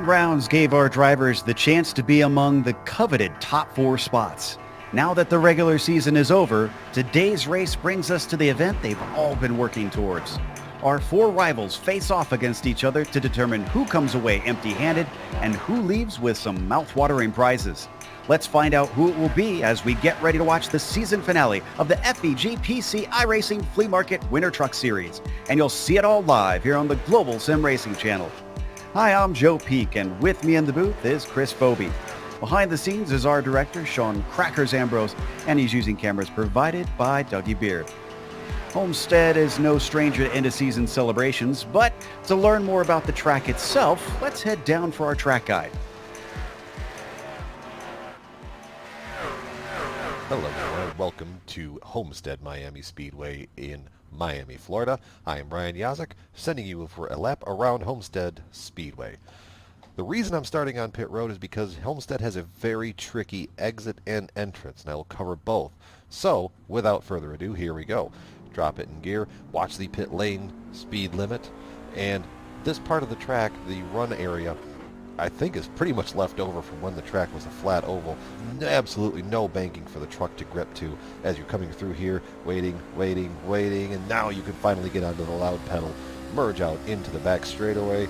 Rounds gave our drivers the chance to be among the coveted top 4 spots. Now that the regular season is over, today's race brings us to the event they've all been working towards. Our 4 rivals face off against each other to determine who comes away empty-handed and who leaves with some mouth-watering prizes. Let's find out who it will be as we get ready to watch the season finale of the FEG PC iRacing Flea Market Winter Truck Series. And you'll see it all live here on the Global SimRacing channel. Hi, I'm Joe Peak, and with me in the booth is Chris Bobie. Behind the scenes is our director, Sean Crackers Ambrose, and he's using cameras provided by Dougie Beard. Homestead is no stranger to end-of-season celebrations, but to learn more about the track itself, let's head down for our track guide. Hello everyone, welcome to Homestead-Miami Speedway in Miami, Florida. I am Brian Yazek, sending you for a lap around Homestead Speedway. The reason I'm starting on pit road is because Homestead has a very tricky exit and entrance, and I will cover both. So, without further ado, here we go. Drop it in gear, watch the pit lane speed limit, and this part of the track, the run area, I think is pretty much left over from when the track was a flat oval. Absolutely no banking for the truck to grip to as you're coming through here, waiting, and now you can finally get onto the loud pedal, merge out into the back straightaway,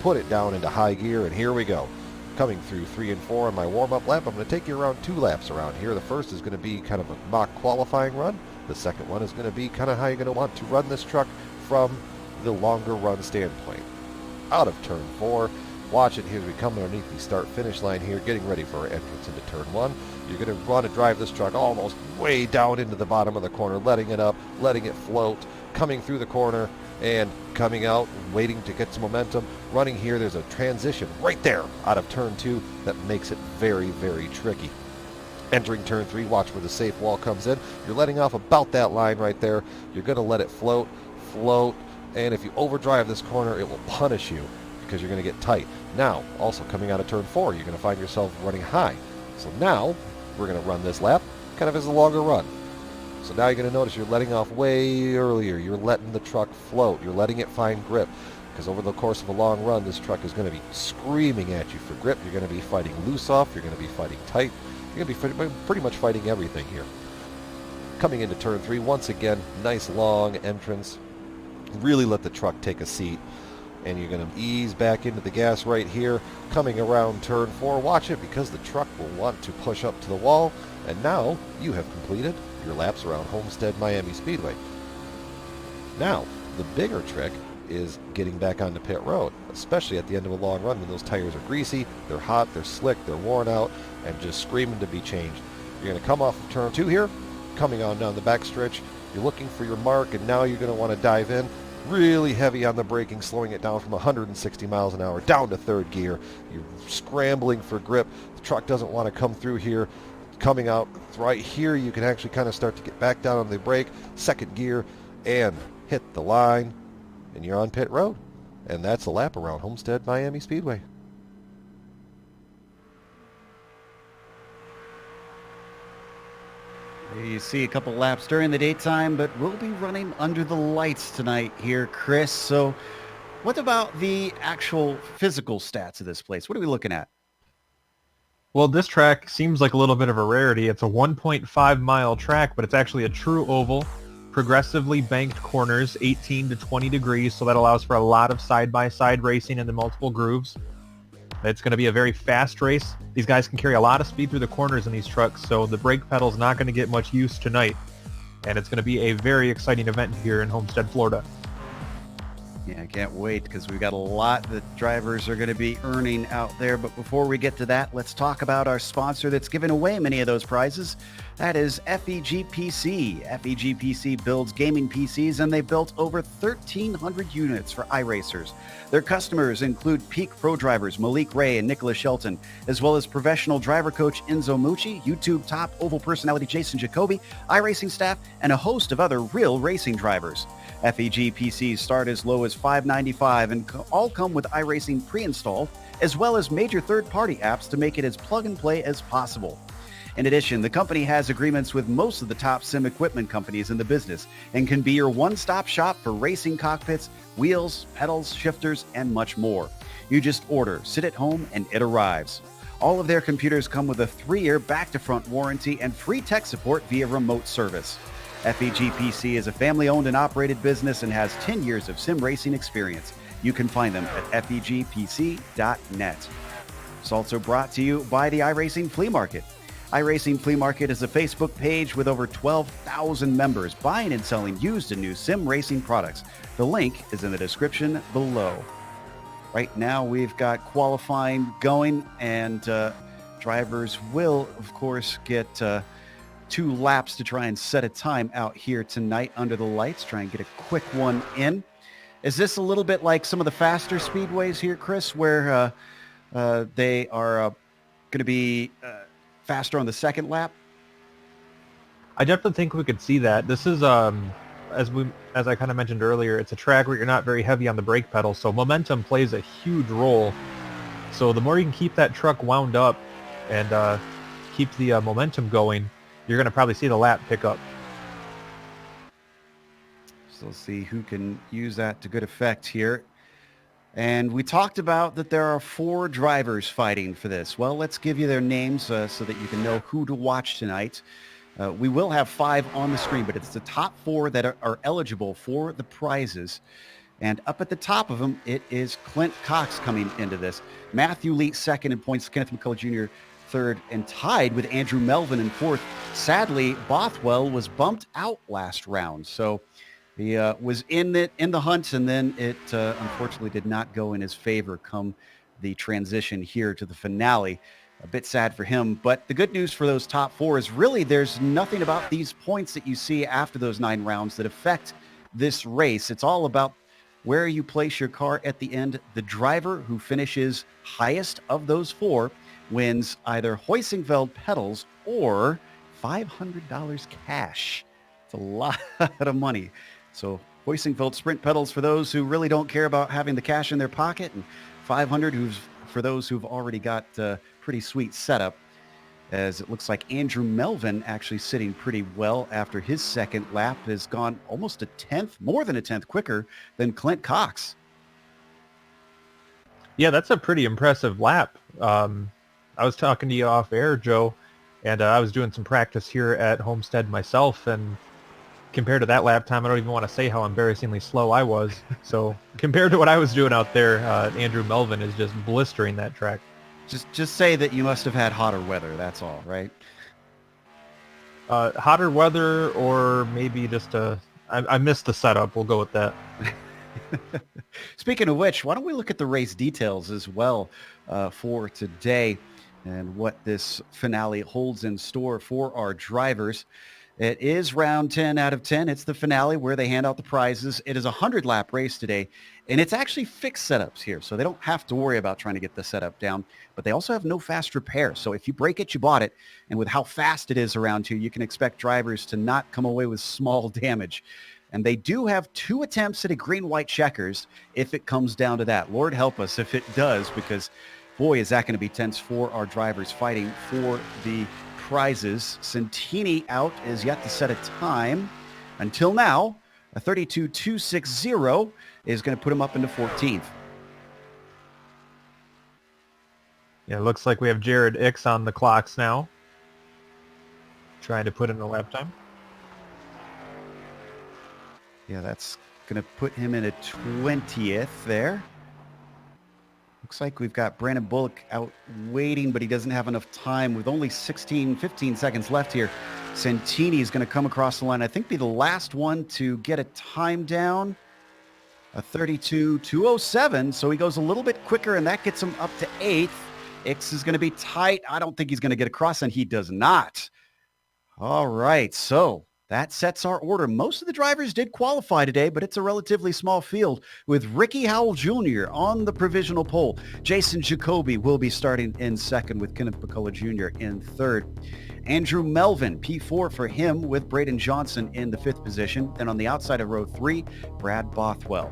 put it down into high gear, and here we go. Coming through 3 and 4 on my warm-up lap, I'm going to take you around 2 laps around here. The first is going to be kind of a mock qualifying run. The second one is going to be kind of how you're going to want to run this truck from the longer run standpoint. Out of turn 4, watch it here as we come underneath the start-finish line here, getting ready for our entrance into turn 1. You're going to want to drive this truck almost way down into the bottom of the corner, letting it up, letting it float, coming through the corner, and coming out, waiting to get some momentum. Running here, there's a transition right there out of turn 2 that makes it very, very tricky. Entering turn 3, watch where the safe wall comes in. You're letting off about that line right there. You're going to let it float, and if you overdrive this corner, it will punish you because you're going to get tight. Now, also coming out of turn 4, you're going to find yourself running high. So now, we're going to run this lap kind of as a longer run. So now you're going to notice you're letting off way earlier. You're letting the truck float. You're letting it find grip. Because over the course of a long run, this truck is going to be screaming at you for grip. You're going to be fighting loose off. You're going to be fighting tight. You're going to be pretty much fighting everything here. Coming into turn 3, once again, nice long entrance. Really let the truck take a seat. And you're going to ease back into the gas right here. Coming around turn 4, watch it because the truck will want to push up to the wall. And now you have completed your laps around Homestead-Miami Speedway. Now, the bigger trick is getting back onto pit road, especially at the end of a long run when those tires are greasy, they're hot, they're slick, they're worn out, and just screaming to be changed. You're going to come off of turn 2 here, coming on down the back stretch. You're looking for your mark, and now you're going to want to dive in. Really heavy on the braking, slowing it down from 160 miles an hour down to 3rd gear. You're scrambling for grip. The truck doesn't want to come through here. Coming out right here, you can actually kind of start to get back down on the brake, 2nd gear, and hit the line, and you're on pit road. And that's a lap around Homestead-Miami Speedway. You see a couple laps during the daytime, but we'll be running under the lights tonight here, Chris. So what about the actual physical stats of this place? What are we looking at? Well, this track seems like a little bit of a rarity. It's a 1.5 mile track, but it's actually a true oval, progressively banked corners, 18 to 20 degrees, so that allows for a lot of side-by-side racing in the multiple grooves. It's going to be a very fast race. These guys can carry a lot of speed through the corners in these trucks, so the brake pedal's not going to get much use tonight. And it's going to be a very exciting event here in Homestead, Florida. Yeah, I can't wait because we've got a lot that drivers are going to be earning out there. But before we get to that, let's talk about our sponsor that's giving away many of those prizes. That is FEG PC. FEG PC builds gaming PCs, and they built over 1,300 units for iRacers. Their customers include peak pro drivers Malik and Nicholas Shelton, as well as professional driver coach Enzo Mucci, YouTube top Oval Personality Jason Jacoby, iRacing staff, and a host of other real racing drivers. FEG PCs start as low as $595 and all come with iRacing pre-installed, as well as major third-party apps to make it as plug-and-play as possible. In addition, the company has agreements with most of the top sim equipment companies in the business and can be your one-stop shop for racing cockpits, wheels, pedals, shifters, and much more. You just order, sit at home, and it arrives. All of their computers come with a 3-year back-to-front warranty and free tech support via remote service. FEG PC is a family-owned and operated business and has 10 years of sim racing experience. You can find them at fegpc.net. It's also brought to you by the iRacing Flea Market. iRacing Flea Market is a Facebook page with over 12,000 members buying and selling used and new sim racing products. The link is in the description below. Right now, we've got qualifying going, and drivers will, of course, get 2 laps to try and set a time out here tonight under the lights, try and get a quick one in. Is this a little bit like some of the faster speedways here, Chris, where they are going to be faster on the second lap? I definitely think we could see that. This is, as I kind of mentioned earlier, it's a track where you're not very heavy on the brake pedal, so momentum plays a huge role. So the more you can keep that truck wound up and keep the momentum going, you're going to probably see the lap pick up. So we'll see who can use that to good effect here. And we talked about that there are 4 drivers fighting for this. Well, let's give you their names so that you can know who to watch tonight. We will have 5 on the screen, but it's the top 4 that are eligible for the prizes. And up at the top of them, it is Clint Cox coming into this. Matthew Leet second in points, Kenneth McCullough Jr. third, and tied with Andrew Melvin in fourth. Sadly, Bothwell was bumped out last round, so he was in the hunt, and then it unfortunately did not go in his favor come the transition here to the finale. A bit sad for him, but the good news for those top 4 is really there's nothing about these points that you see after those 9 rounds that affect this race. It's all about where you place your car at the end. The driver who finishes highest of those 4 wins either Hoisingfeld pedals or $500 cash. It's a lot of money. So Hoisingfeld sprint pedals for those who really don't care about having the cash in their pocket, and 500 for those who've already got pretty sweet setup, as it looks like Andrew Melvin actually sitting pretty well after his second lap has gone almost more than a tenth quicker than Clint Cox. Yeah, that's a pretty impressive lap. I was talking to you off air, Joe, and I was doing some practice here at Homestead myself, and compared to that lap time, I don't even want to say how embarrassingly slow I was. So compared to what I was doing out there, Andrew Melvin is just blistering that track. Just say that you must have had hotter weather. That's all, right? Hotter weather, or maybe just I missed the setup. We'll go with that. Speaking of which, why don't we look at the race details as well for today and what this finale holds in store for our drivers. It is round 10 out of 10. It's the finale where they hand out the prizes. It is a 100-lap race today, and it's actually fixed setups here, so they don't have to worry about trying to get the setup down, but they also have no fast repair. So if you break it, you bought it, and with how fast it is around here, you can expect drivers to not come away with small damage. And they do have 2 attempts at a green-white checkers if it comes down to that. Lord help us if it does, because boy, is that going to be tense for our drivers fighting for the prizes. Santini out is yet to set a time. Until now, a 32.260 is going to put him up into 14th. Yeah, it looks like we have Jared Ix on the clocks now. Trying to put in a lap time. Yeah, that's going to put him in a 20th there. Looks like we've got Brandon Bullock out waiting, but he doesn't have enough time with only 15 seconds left here. Santini is going to come across the line. I think be the last one to get a time down. A 32:207, so he goes a little bit quicker, and that gets him up to 8th. Ix is going to be tight. I don't think he's going to get across, and he does not. All right, so that sets our order. Most of the drivers did qualify today, but it's a relatively small field with Ricky Howell Jr. on the provisional pole. Jason Jacoby will be starting in second with Kenneth McCullough Jr. in third. Andrew Melvin, P4 for him with Braden Johnson in the 5th position. Then on the outside of row 3, Brad Bothwell.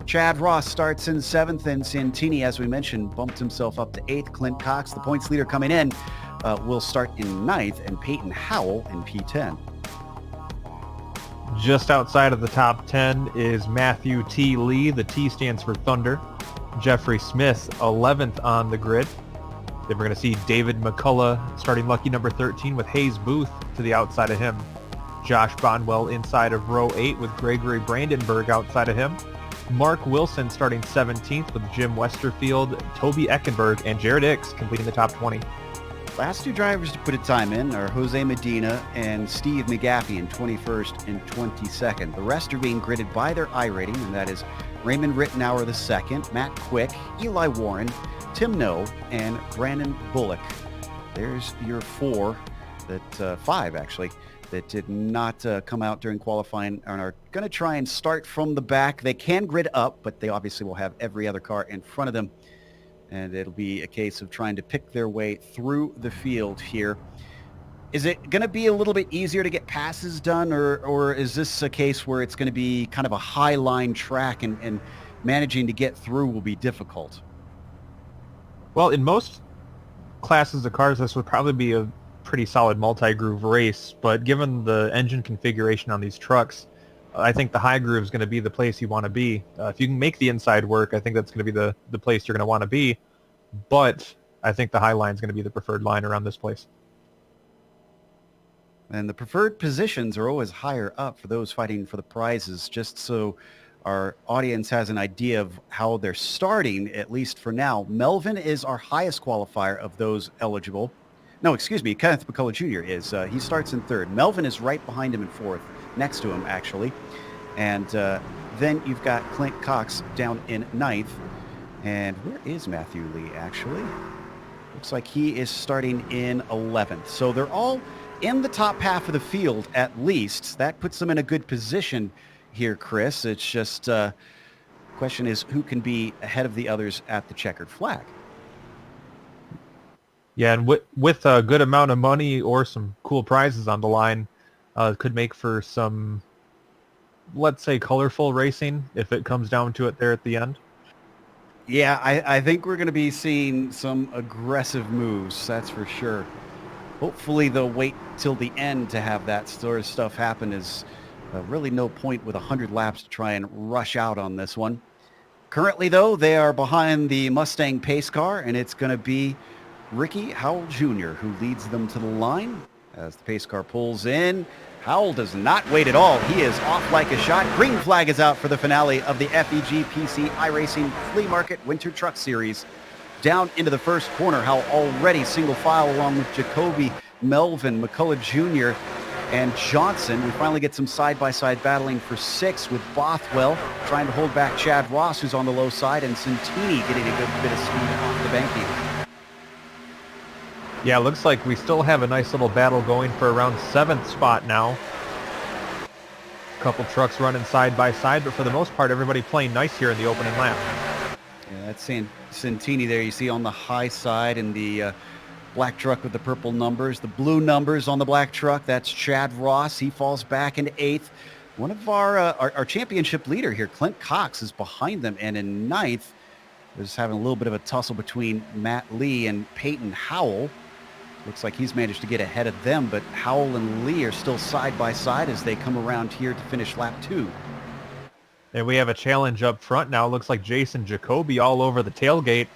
Chad Ross starts in 7th, and Santini, as we mentioned, bumped himself up to 8th. Clint Cox, the points leader coming in, will start in 9th, and Peyton Howell in P10. Just outside of the top 10 is Matthew T. Lee. The T stands for Thunder. Jeffrey Smith, 11th on the grid. Then we're going to see David McCullough starting lucky number 13 with Hayes Booth to the outside of him. Josh Bonwell inside of row 8 with Gregory Brandenburg outside of him. Mark Wilson starting 17th with Jim Westerfield, Toby Eckenberg, and Jared Ix completing the top 20. Last 2 drivers to put a time in are Jose Medina and Steve McGaffey in 21st and 22nd. The rest are being gridded by their iRating, and that is Raymond Rittenauer II, Matt Quick, Eli Warren, Tim No, and Brandon Bullock. There's your 5 actually, that did not come out during qualifying and are going to try and start from the back. They can grid up, but they obviously will have every other car in front of them. And it'll be a case of trying to pick their way through the field here. Is it going to be a little bit easier to get passes done, or is this a case where it's going to be kind of a high line track and managing to get through will be difficult? Well, in most classes of cars, this would probably be a pretty solid multi-groove race, but given the engine configuration on these trucks, I think the high groove is going to be the place you want to be. If you can make the inside work, I think that's going to be the place you're going to want to be, but I think the high line is going to be the preferred line around this place. And the preferred positions are always higher up for those fighting for the prizes, just so our audience has an idea of how they're starting, at least for now. Melvin is our highest qualifier of those eligible. No, excuse me, Kenneth McCullough Jr. is. He starts in 3rd. Melvin is right behind him in 4th, next to him, actually. And then you've got Clint Cox down in 9th. And where is Matthew Lee, actually? Looks like he is starting in 11th. So they're all in the top half of the field, at least. That puts them in a good position here, Chris. It's just question is who can be ahead of the others at the checkered flag. Yeah, and with a good amount of money or some cool prizes on the line, could make for some, let's say, colorful racing if it comes down to it there at the end. Yeah, I think we're going to be seeing some aggressive moves, that's for sure. Hopefully they'll wait till the end to have that sort of stuff happen. Is really no point with 100 laps to try and rush out on this one. Currently, though, they are behind the Mustang pace car, and it's going to be Ricky Howell Jr. who leads them to the line as the pace car pulls in. Howell does not wait at all. He is off like a shot. Green flag is out for the finale of the FEG PC iRacing Flea Market Winter Truck Series. Down into the first corner, Howell already single file along with Jacoby, Melvin, McCullough Jr., and Johnson. We finally get some side-by-side battling for 6 with Bothwell trying to hold back Chad Ross, who's on the low side, and Santini getting a good bit of speed off the banking. Yeah, looks like we still have a nice little battle going for around 7th spot now. A couple trucks running side by side, but for the most part, everybody playing nice here in the opening lap. Yeah, that's Santini there. You see on the high side in the black truck with the purple numbers, the blue numbers on the black truck. That's Chad Ross. He falls back into 8th. One of our championship leader here, Clint Cox, is behind them, and in 9th, is having a little bit of a tussle between Matt Lee and Peyton Howell. Looks like he's managed to get ahead of them, but Howell and Lee are still side by side as they come around here to finish lap 2. And we have a challenge up front now. Looks like Jason Jacoby all over the tailgate.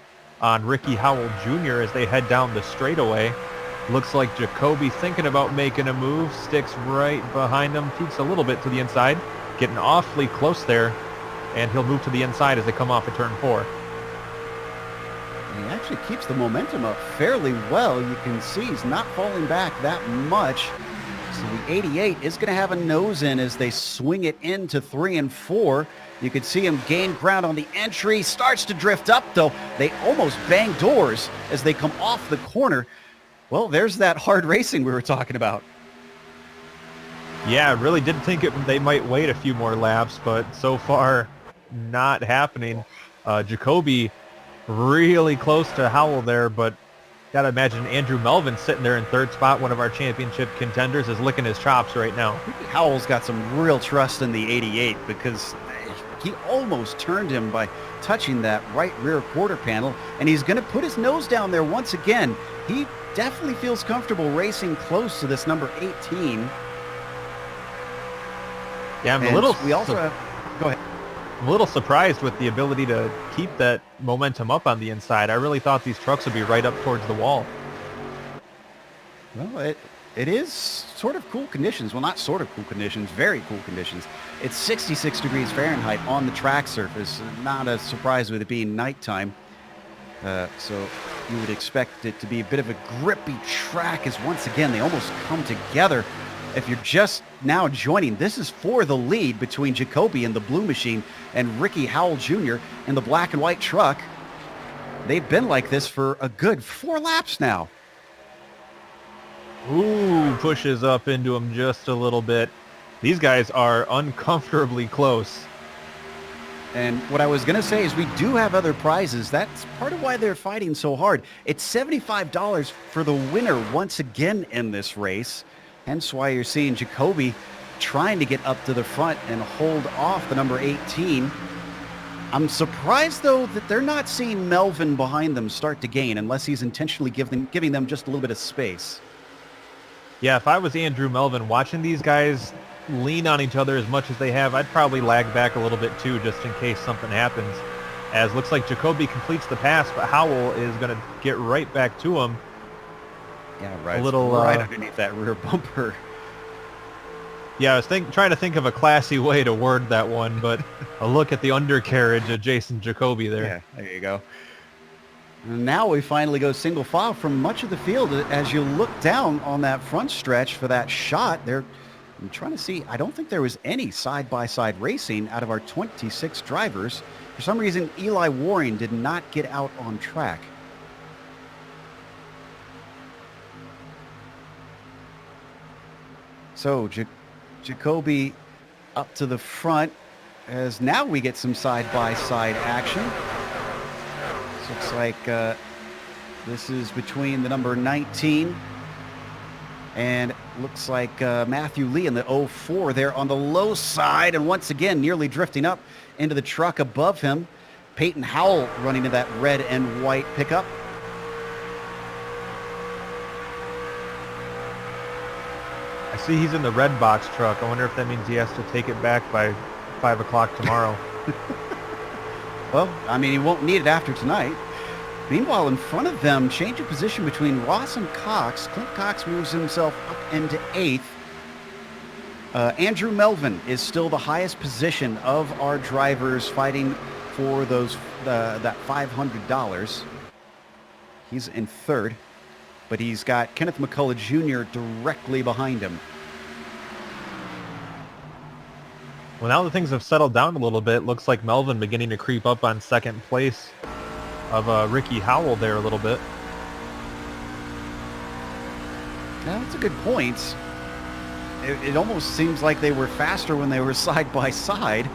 on Ricky Howell Jr. as they head down the straightaway. Looks like Jacoby thinking about making a move, sticks right behind him, peeks a little bit to the inside, getting awfully close there, and he'll move to the inside as they come off of turn 4. He actually keeps the momentum up fairly well. You can see he's not falling back that much. So the 88 is going to have a nose in as they swing it into 3 and 4. You can see him gain ground on the entry, starts to drift up though. They almost bang doors as they come off the corner. Well, there's that hard racing we were talking about. Yeah, I really did think they might wait a few more laps, but so far not happening. Jacoby really close to Howell there, but gotta imagine Andrew Melvin sitting there in 3rd spot, one of our championship contenders, is licking his chops right now. Howell's got some real trust in the 88 because he almost turned him by touching that right rear quarter panel, and he's going to put his nose down there once again. He definitely feels comfortable racing close to this number 18. Yeah, I'm go ahead. I'm a little surprised with the ability to keep that momentum up on the inside. I really thought these trucks would be right up towards the wall. Well, it is sort of cool conditions. Well, not sort of cool conditions, very cool conditions. It's 66 degrees Fahrenheit on the track surface. Not a surprise with it being nighttime. So you would expect it to be a bit of a grippy track as once again they almost come together. If you're just now joining, this is for the lead between Jacoby in the blue machine and Ricky Howell Jr. in the black and white truck. They've been like this for a good 4 laps now. Ooh, pushes up into him just a little bit. These guys are uncomfortably close. And what I was going to say is we do have other prizes. That's part of why they're fighting so hard. It's $75 for the winner once again in this race. Hence why you're seeing Jacoby trying to get up to the front and hold off the number 18. I'm surprised, though, that they're not seeing Melvin behind them start to gain unless he's intentionally giving them just a little bit of space. Yeah, if I was Andrew Melvin watching these guys lean on each other as much as they have, I'd probably lag back a little bit too, just in case something happens. As looks like Jacoby completes the pass, but Howell is going to get right back to him. Yeah, right. A little right underneath that rear bumper. Yeah, I was trying to think of a classy way to word that one, but a look at the undercarriage of Jason Jacoby there. Yeah, there you go. And now we finally go single file from much of the field. As you look down on that front stretch for that shot, I'm trying to see, I don't think there was any side-by-side racing out of our 26 drivers. For some reason, Eli Waring did not get out on track. So Jacoby up to the front as now we get some side-by-side action. This looks like this is between the number 19 and looks like Matthew Lee in the 04 there on the low side, and once again nearly drifting up into the truck above him. Peyton Howell running to that red and white pickup. I see he's in the red box truck. I wonder if that means he has to take it back by 5 o'clock tomorrow. Well, I mean, he won't need it after tonight. Meanwhile, in front of them, change of position between Ross and Cox. Clint Cox moves himself up into 8th. Andrew Melvin is still the highest position of our drivers fighting for that $500. He's in 3rd, but he's got Kenneth McCullough Jr. directly behind him. Well, now that things have settled down a little bit, looks like Melvin beginning to creep up on 2nd place of Ricky Howell there a little bit. Now, that's a good point. It almost seems like they were faster when they were side by side,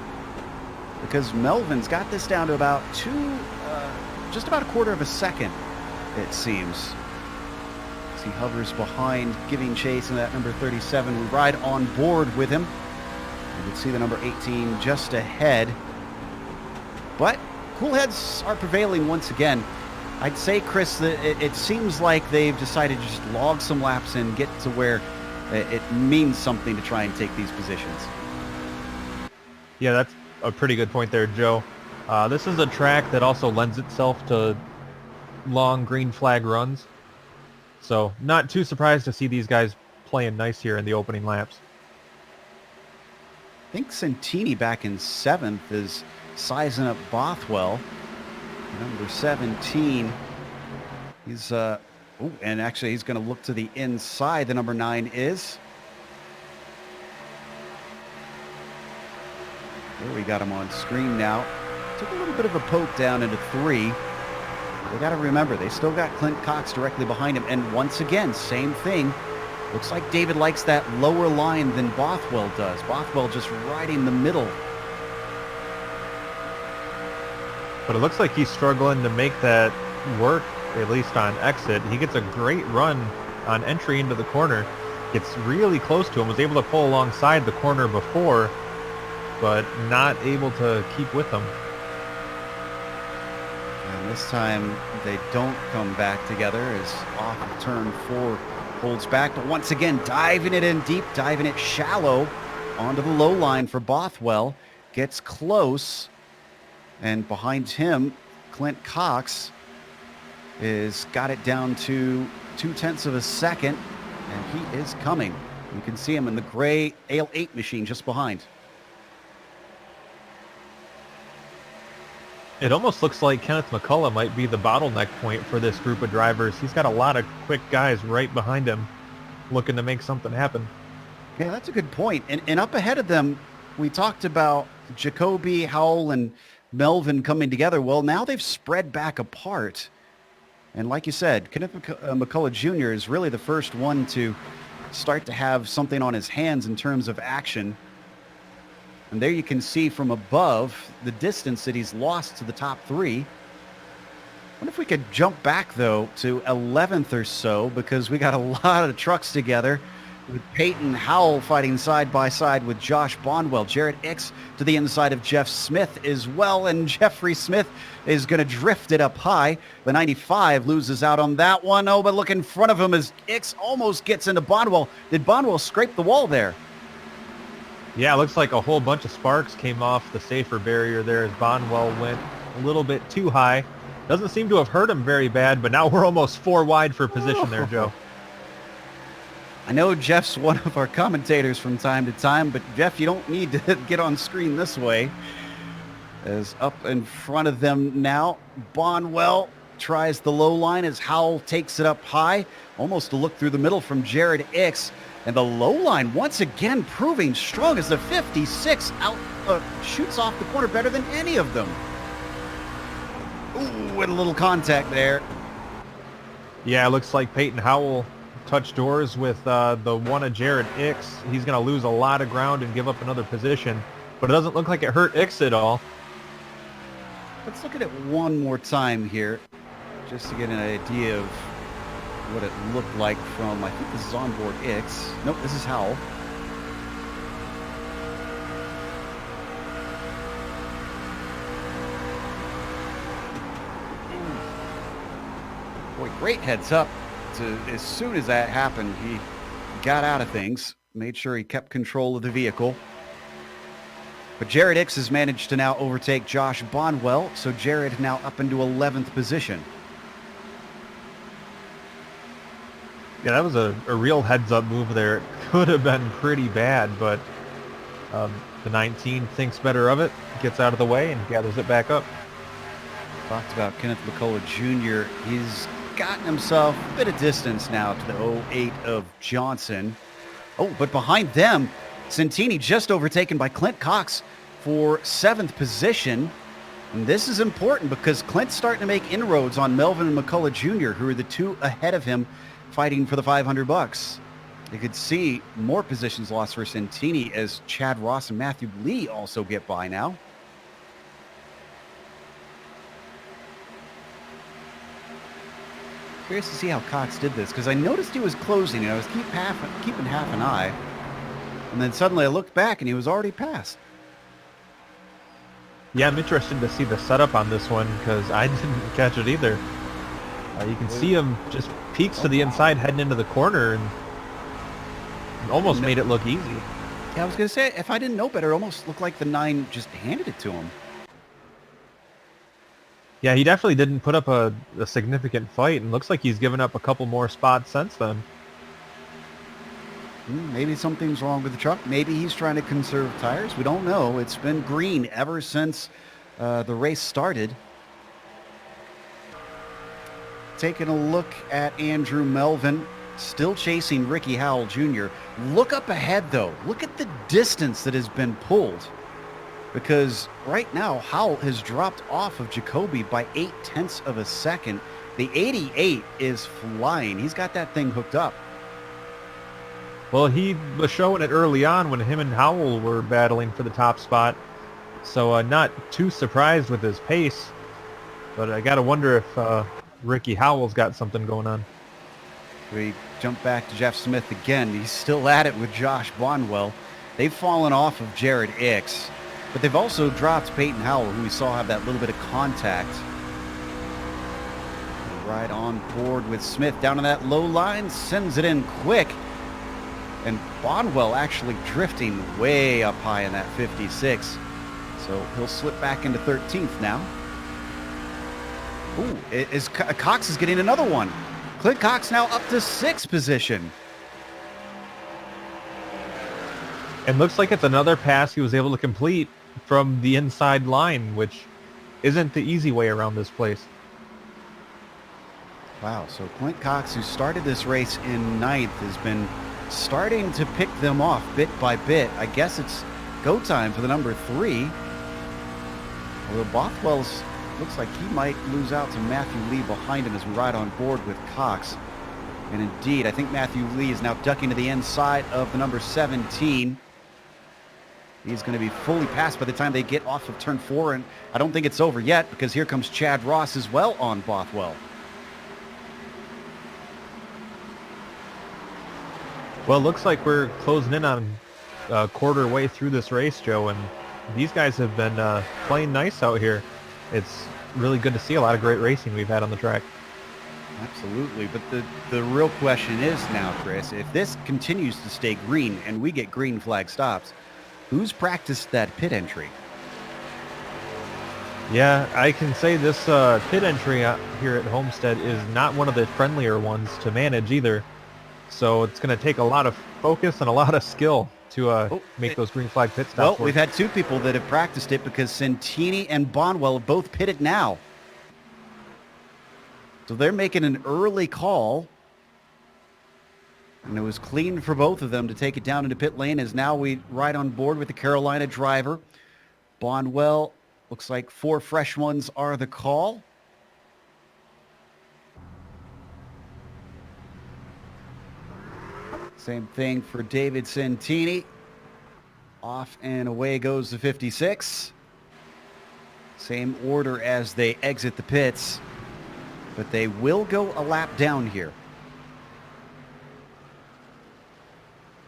because Melvin's got this down to about just about a quarter of a second, it seems. As he hovers behind, giving chase in that number 37. We ride on board with him. You can see the number 18 just ahead. But cool heads are prevailing once again. I'd say, Chris, that it seems like they've decided to just log some laps and get to where it means something to try and take these positions. Yeah, that's a pretty good point there, Joe. This is a track that also lends itself to long green flag runs. So not too surprised to see these guys playing nice here in the opening laps. I think Santini back in 7th is sizing up Bothwell. Number 17. He's, and actually he's going to look to the inside. The number 9 is. There we got him on screen now. Took a little bit of a poke down into 3. They got to remember, they still got Clint Cox directly behind him. And once again, same thing. Looks like David likes that lower line than Bothwell does. Bothwell just riding the middle. But it looks like he's struggling to make that work, at least on exit. He gets a great run on entry into the corner. Gets really close to him. Was able to pull alongside the corner before, but not able to keep with him. And this time they don't come back together as off of turn 4 holds back. But once again, diving it in deep, diving it shallow onto the low line for Bothwell. Gets close. And behind him, Clint Cox is got it down to 0.2 of a second. And he is coming. You can see him in the gray AL8 machine just behind. It almost looks like Kenneth McCullough might be the bottleneck point for this group of drivers. He's got a lot of quick guys right behind him looking to make something happen. Yeah, that's a good point. And up ahead of them, we talked about Jacoby, Howell, and Melvin coming together. Well, now they've spread back apart. And like you said, Kenneth McCullough Jr. is really the first one to start to have something on his hands in terms of action. And there you can see from above the distance that he's lost to the top 3. I wonder if we could jump back, though, to 11th or so, because we got a lot of trucks together with Peyton Howell fighting side by side with Josh Bonwell. Jared Ix to the inside of Jeff Smith as well, and Jeffrey Smith is going to drift it up high. The 95 loses out on that one. Oh, but look in front of him as Ix almost gets into Bonwell. Did Bonwell scrape the wall there? Yeah, it looks like a whole bunch of sparks came off the safer barrier there as Bonwell went a little bit too high. Doesn't seem to have hurt him very bad, but now we're almost 4 wide for position there, Joe. I know Jeff's one of our commentators from time to time, but Jeff, you don't need to get on screen this way. As up in front of them now, Bonwell tries the low line as Howell takes it up high. Almost a look through the middle from Jared Ix. And the low line once again proving strong as the 56 out shoots off the corner better than any of them. Ooh, with a little contact there. Yeah, it looks like Peyton Howell touched doors with the one of Jared Ix. He's going to lose a lot of ground and give up another position, but it doesn't look like it hurt Ix at all. Let's look at it one more time here, just to get an idea of what it looked like from, I think this is onboard Ix. Nope, this is Howell. Boy, great heads up. As soon as that happened, he got out of things, made sure he kept control of the vehicle. But Jared Ix has managed to now overtake Josh Bonwell, so Jared now up into 11th position. Yeah, that was a real heads-up move there. It could have been pretty bad, but the 19 thinks better of it, gets out of the way, and gathers it back up. Talked about Kenneth McCullough Jr. He's gotten himself a bit of distance now to the 08 of Johnson. Oh, but behind them, Santini just overtaken by Clint Cox for 7th position. And this is important because Clint's starting to make inroads on Melvin and McCullough Jr., who are the 2 ahead of him, fighting for the $500. You could see more positions lost for Santini as Chad Ross and Matthew Lee also get by now. Curious to see how Cox did this because I noticed he was closing and I was keeping half an eye. And then suddenly I looked back and he was already past. Yeah, I'm interested to see the setup on this one because I didn't catch it either. You can see him just peeks to the inside heading into the corner and almost made it look easy. Yeah, I was going to say, if I didn't know better, it almost looked like the 9 just handed it to him. Yeah, he definitely didn't put up a significant fight, and looks like he's given up a couple more spots since then. Maybe something's wrong with the truck. Maybe he's trying to conserve tires. We don't know. It's been green ever since the race started. Taking a look at Andrew Melvin, still chasing Ricky Howell Jr. Look up ahead, though. Look at the distance that has been pulled. Because right now, Howell has dropped off of Jacoby by 0.8 of a second. The 88 is flying. He's got that thing hooked up. Well, he was showing it early on when him and Howell were battling for the top spot. So not too surprised with his pace. But I got to wonder if Ricky Howell's got something going on. We jump back to Jeff Smith again. He's still at it with Josh Bonwell. They've fallen off of Jared Icks. But they've also dropped Peyton Howell, who we saw have that little bit of contact. Right on board with Smith down on that low line. Sends it in quick. And Bonwell actually drifting way up high in that 56. So he'll slip back into 13th now. Ooh, Cox is getting another one. Clint Cox now up to 6th position. And looks like it's another pass he was able to complete from the inside line, which isn't the easy way around this place. Wow, so Clint Cox, who started this race in 9th, has been starting to pick them off bit by bit. I guess it's go time for the number 3. Although Bothwell's looks like he might lose out to Matthew Lee behind him as we ride on board with Cox. And indeed, I think Matthew Lee is now ducking to the inside of the number 17. He's going to be fully passed by the time they get off of turn 4, and I don't think it's over yet because here comes Chad Ross as well on Bothwell. Well, it looks like we're closing in on a quarter way through this race, Joe, and these guys have been playing nice out here. It's really good to see a lot of great racing we've had on the track. Absolutely, but the real question is now, Chris, if this continues to stay green and we get green flag stops, who's practiced that pit entry? Yeah, I can say this pit entry here at Homestead is not one of the friendlier ones to manage either. So it's going to take a lot of focus and a lot of skill to make those green flag pit stops. Well, work. we've had 2 people that have practiced it because Santini and Bonwell have both pitted now. So they're making an early call. And it was clean for both of them to take it down into pit lane as now we ride on board with the Carolina driver. Bonwell, looks like 4 fresh ones are the call. Same thing for David Santini. Off and away goes the 56. Same order as they exit the pits, but they will go a lap down here.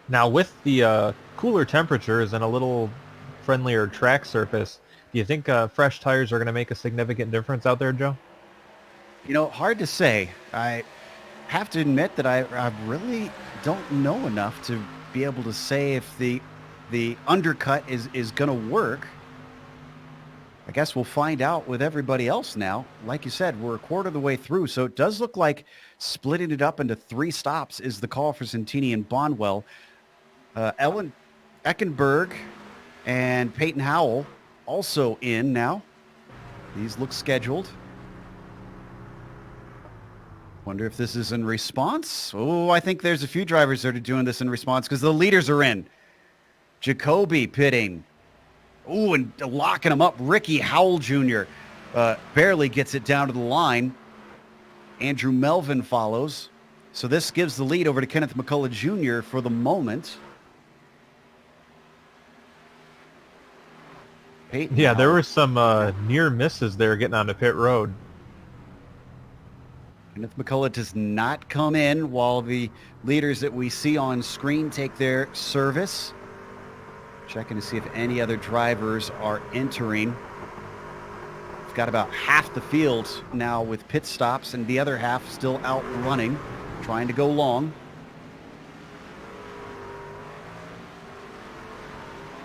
Now with the cooler temperatures and a little friendlier track surface, do you think fresh tires are going to make a significant difference out there, Joe? You know, hard to say. I have to admit that I really don't know enough to be able to say if the undercut is going to work. I guess we'll find out with everybody else now. Like you said, we're a quarter of the way through, so it does look like splitting it up into 3 stops is the call for Santini and Bonwell. Ellen Eckenberg and Peyton Howell also in now. These look scheduled. Wonder if this is in response. Oh, I think there's a few drivers that are doing this in response because the leaders are in. Jacoby pitting. Oh, and locking him up. Ricky Howell Jr. Barely gets it down to the line. Andrew Melvin follows. So this gives the lead over to Kenneth McCullough Jr. for the moment. Peyton Yeah, there Howell. were some near misses there getting onto pit road. Kenneth McCullough does not come in while the leaders that we see on screen take their service. Checking to see if any other drivers are entering. We've got about half the field now with pit stops and the other half still out running, trying to go long.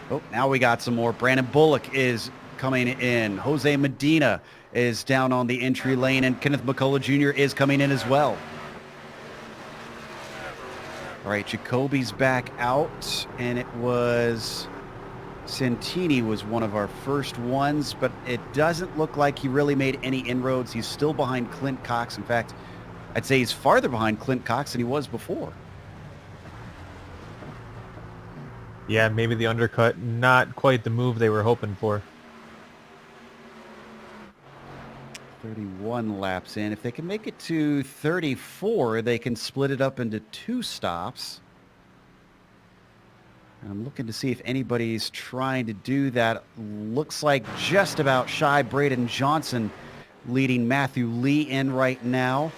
Oh, now we got some more. Brandon Bullock is coming in. Jose Medina is down on the entry lane, and Kenneth McCullough Jr. is coming in as well. All right, Jacoby's back out, and it was Santini was one of our first ones, but it doesn't look like he really made any inroads. He's still behind Clint Cox. In fact, I'd say he's farther behind Clint Cox than he was before. Yeah, maybe the undercut, not quite the move they were hoping for. 31 laps in. If they can make it to 34, they can split it up into 2 stops. And I'm looking to see if anybody's trying to do that. Looks like just about shy. Braden Johnson leading Matthew Lee in right now.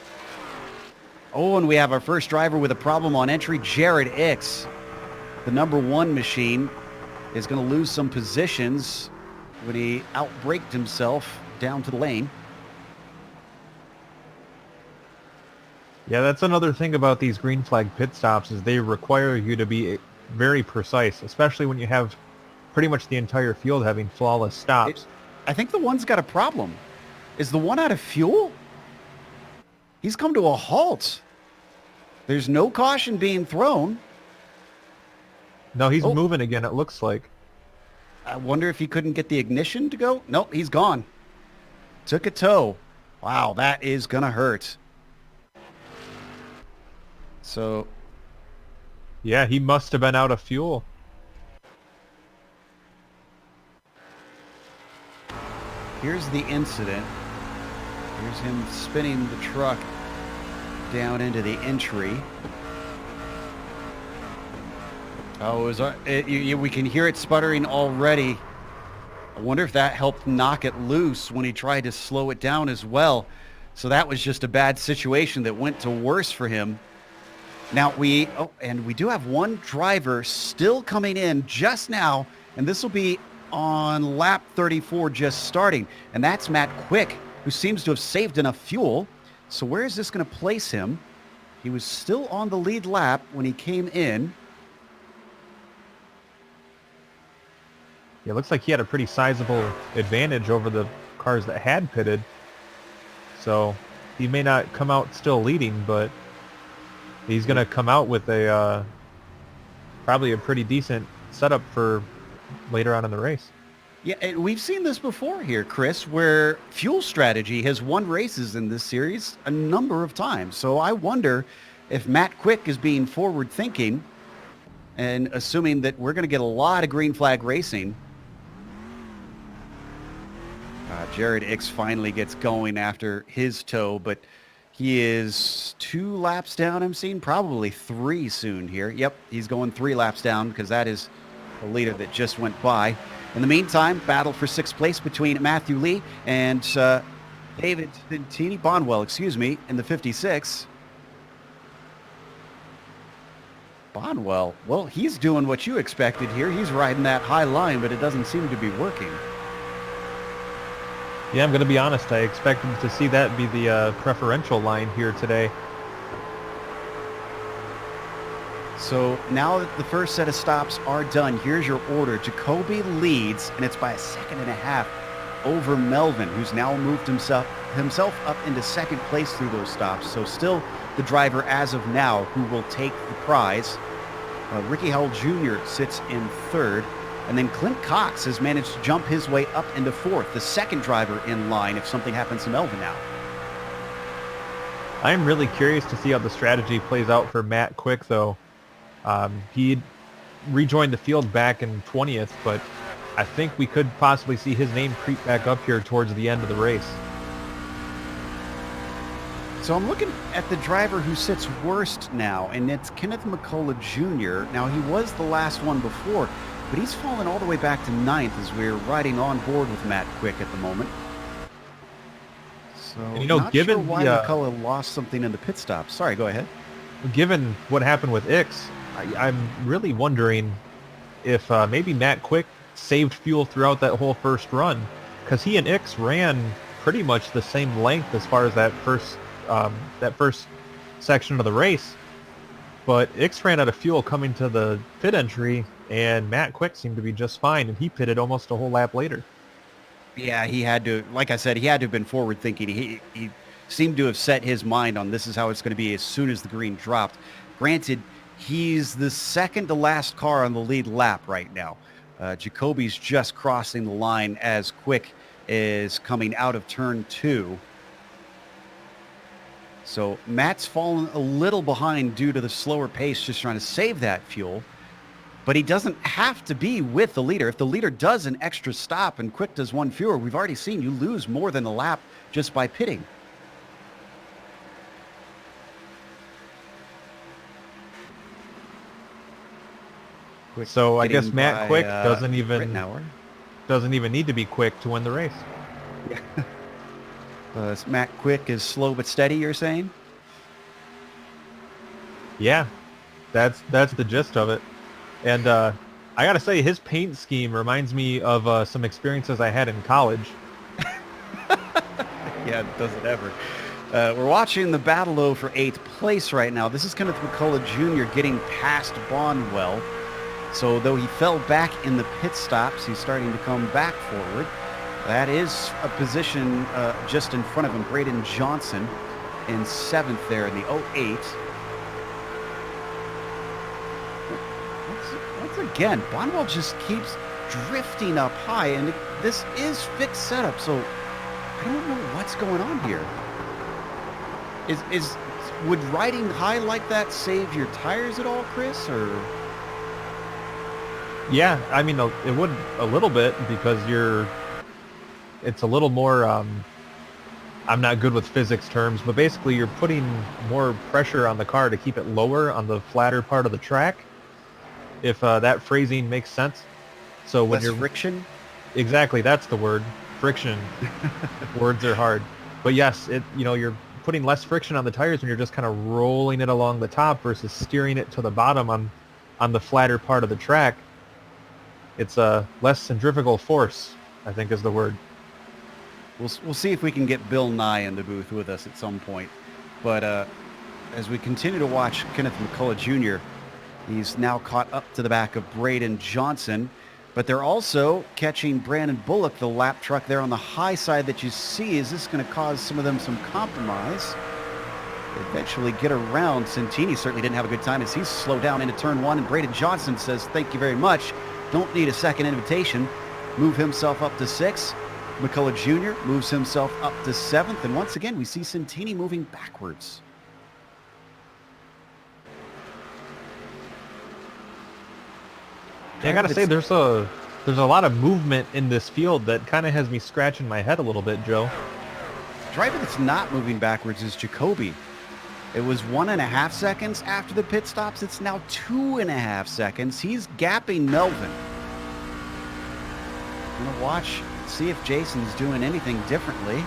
Oh, and we have our first driver with a problem on entry, Jared Ix. The number 1 machine is going to lose some positions when he outbraked himself down to the lane. Yeah, that's another thing about these green flag pit stops is they require you to be very precise, especially when you have pretty much the entire field having flawless stops. I think the one's got a problem. Is the one out of fuel? He's come to a halt. There's no caution being thrown. No, he's moving again, it looks like. I wonder if he couldn't get the ignition to go. Nope, he's gone. Took a tow. Wow, that is going to hurt. So, yeah, he must have been out of fuel. here's the incident. Here's him spinning the truck down into the entry. Oh, we can hear it sputtering already. I wonder if that helped knock it loose when he tried to slow it down as well. So that was just a bad situation that went to worse for him. Now we do have one driver still coming in just now, and this will be on lap 34 just starting, and that's Matt Quick, who seems to have saved enough fuel. So where is this going to place him? He was still on the lead lap when he came in. Yeah, it looks like he had a pretty sizable advantage over the cars that had pitted. So he may not come out still leading, but he's going to come out with a probably a pretty decent setup for later on in the race. Yeah, and we've seen this before here, Chris, where fuel strategy has won races in this series a number of times. So I wonder if Matt Quick is being forward-thinking and assuming that we're going to get a lot of green flag racing. Jared Ix finally gets going after his tow, but he is 2 laps down, I'm seeing. Probably 3 soon here. Yep, he's going 3 laps down because that is a leader that just went by. In the meantime, battle for 6th place between Matthew Lee and David Bonwell, in the 56. Bonwell, well, he's doing what you expected here. He's riding that high line, but it doesn't seem to be working. Yeah, I'm going to be honest. I expected to see that be the preferential line here today. So now that the first set of stops are done, here's your order. Jacoby leads, and it's by 1.5 seconds over Melvin, who's now moved himself up into 2nd place through those stops. So still the driver as of now who will take the prize. Ricky Howell Jr. sits in 3rd. And then Clint Cox has managed to jump his way up into 4th, the 2nd driver in line if something happens to Melvin now. I'm really curious to see how the strategy plays out for Matt Quick, though. He rejoined the field back in 20th, but I think we could possibly see his name creep back up here towards the end of the race. So I'm looking at the driver who sits worst now, and it's Kenneth McCullough Jr. Now, he was the last one before, but he's fallen all the way back to 9th as we're riding on board with Matt Quick at the moment. So, not sure why McCullough lost something in the pit stop. Sorry, go ahead. Given what happened with Ix, I'm really wondering if maybe Matt Quick saved fuel throughout that whole first run, because he and Ix ran pretty much the same length as far as that first section of the race. But Ix ran out of fuel coming to the pit entry, and Matt Quick seemed to be just fine, and he pitted almost a whole lap later. Yeah, he had to, like I said, he had to have been forward thinking. He seemed to have set his mind on this is how it's going to be as soon as the green dropped. Granted, he's the second to last car on the lead lap right now. Jacoby's just crossing the line as Quick is coming out of turn 2. So Matt's fallen a little behind due to the slower pace, just trying to save that fuel. But he doesn't have to be with the leader. If the leader does an extra stop and Quick does one fewer, we've already seen you lose more than a lap just by pitting. Quick So I guess pitting Matt by, Quick doesn't even need to be quick to win the race. Matt Quick is slow but steady, you're saying? Yeah, that's the gist of it. And I gotta say, his paint scheme reminds me of some experiences I had in college. Yeah, it doesn't ever. We're watching the battle over 8th place right now. This is Kenneth McCullough Jr. getting past Bonwell. So though he fell back in the pit stops, he's starting to come back forward. That is a position just in front of him. Braden Johnson in 7th there in the 08. Once again, Bonwell just keeps drifting up high, and this is fixed setup, so I don't know what's going on here. Would riding high like that save your tires at all, Chris, or? Yeah, I mean, it would a little bit because it's a little more, I'm not good with physics terms, but basically you're putting more pressure on the car to keep it lower on the flatter part of the track, if that phrasing makes sense. So when Less friction? Exactly, that's the word, friction. Words are hard. But yes, you're putting less friction on the tires when you're just kind of rolling it along the top versus steering it to the bottom on the flatter part of the track. It's a less centrifugal force, I think is the word. We'll see if we can get Bill Nye in the booth with us at some point. But as we continue to watch Kenneth McCullough Jr., he's now caught up to the back of Braden Johnson. But they're also catching Brandon Bullock, the lap truck there on the high side that you see. Is this going to cause some of them some compromise? They eventually get around. Santini certainly didn't have a good time as he's slowed down into turn 1. And Braden Johnson says, thank you very much. Don't need a second invitation. Move himself up to 6th. McCullough Jr. moves himself up to 7th. And once again, we see Santini moving backwards. Yeah, I gotta say, there's a lot of movement in this field that kind of has me scratching my head a little bit, Joe. Driver that's not moving backwards is Jacoby. It was 1.5 seconds after the pit stops. It's now 2.5 seconds. He's gapping Melvin. I'm gonna watch, see if Jason's doing anything differently.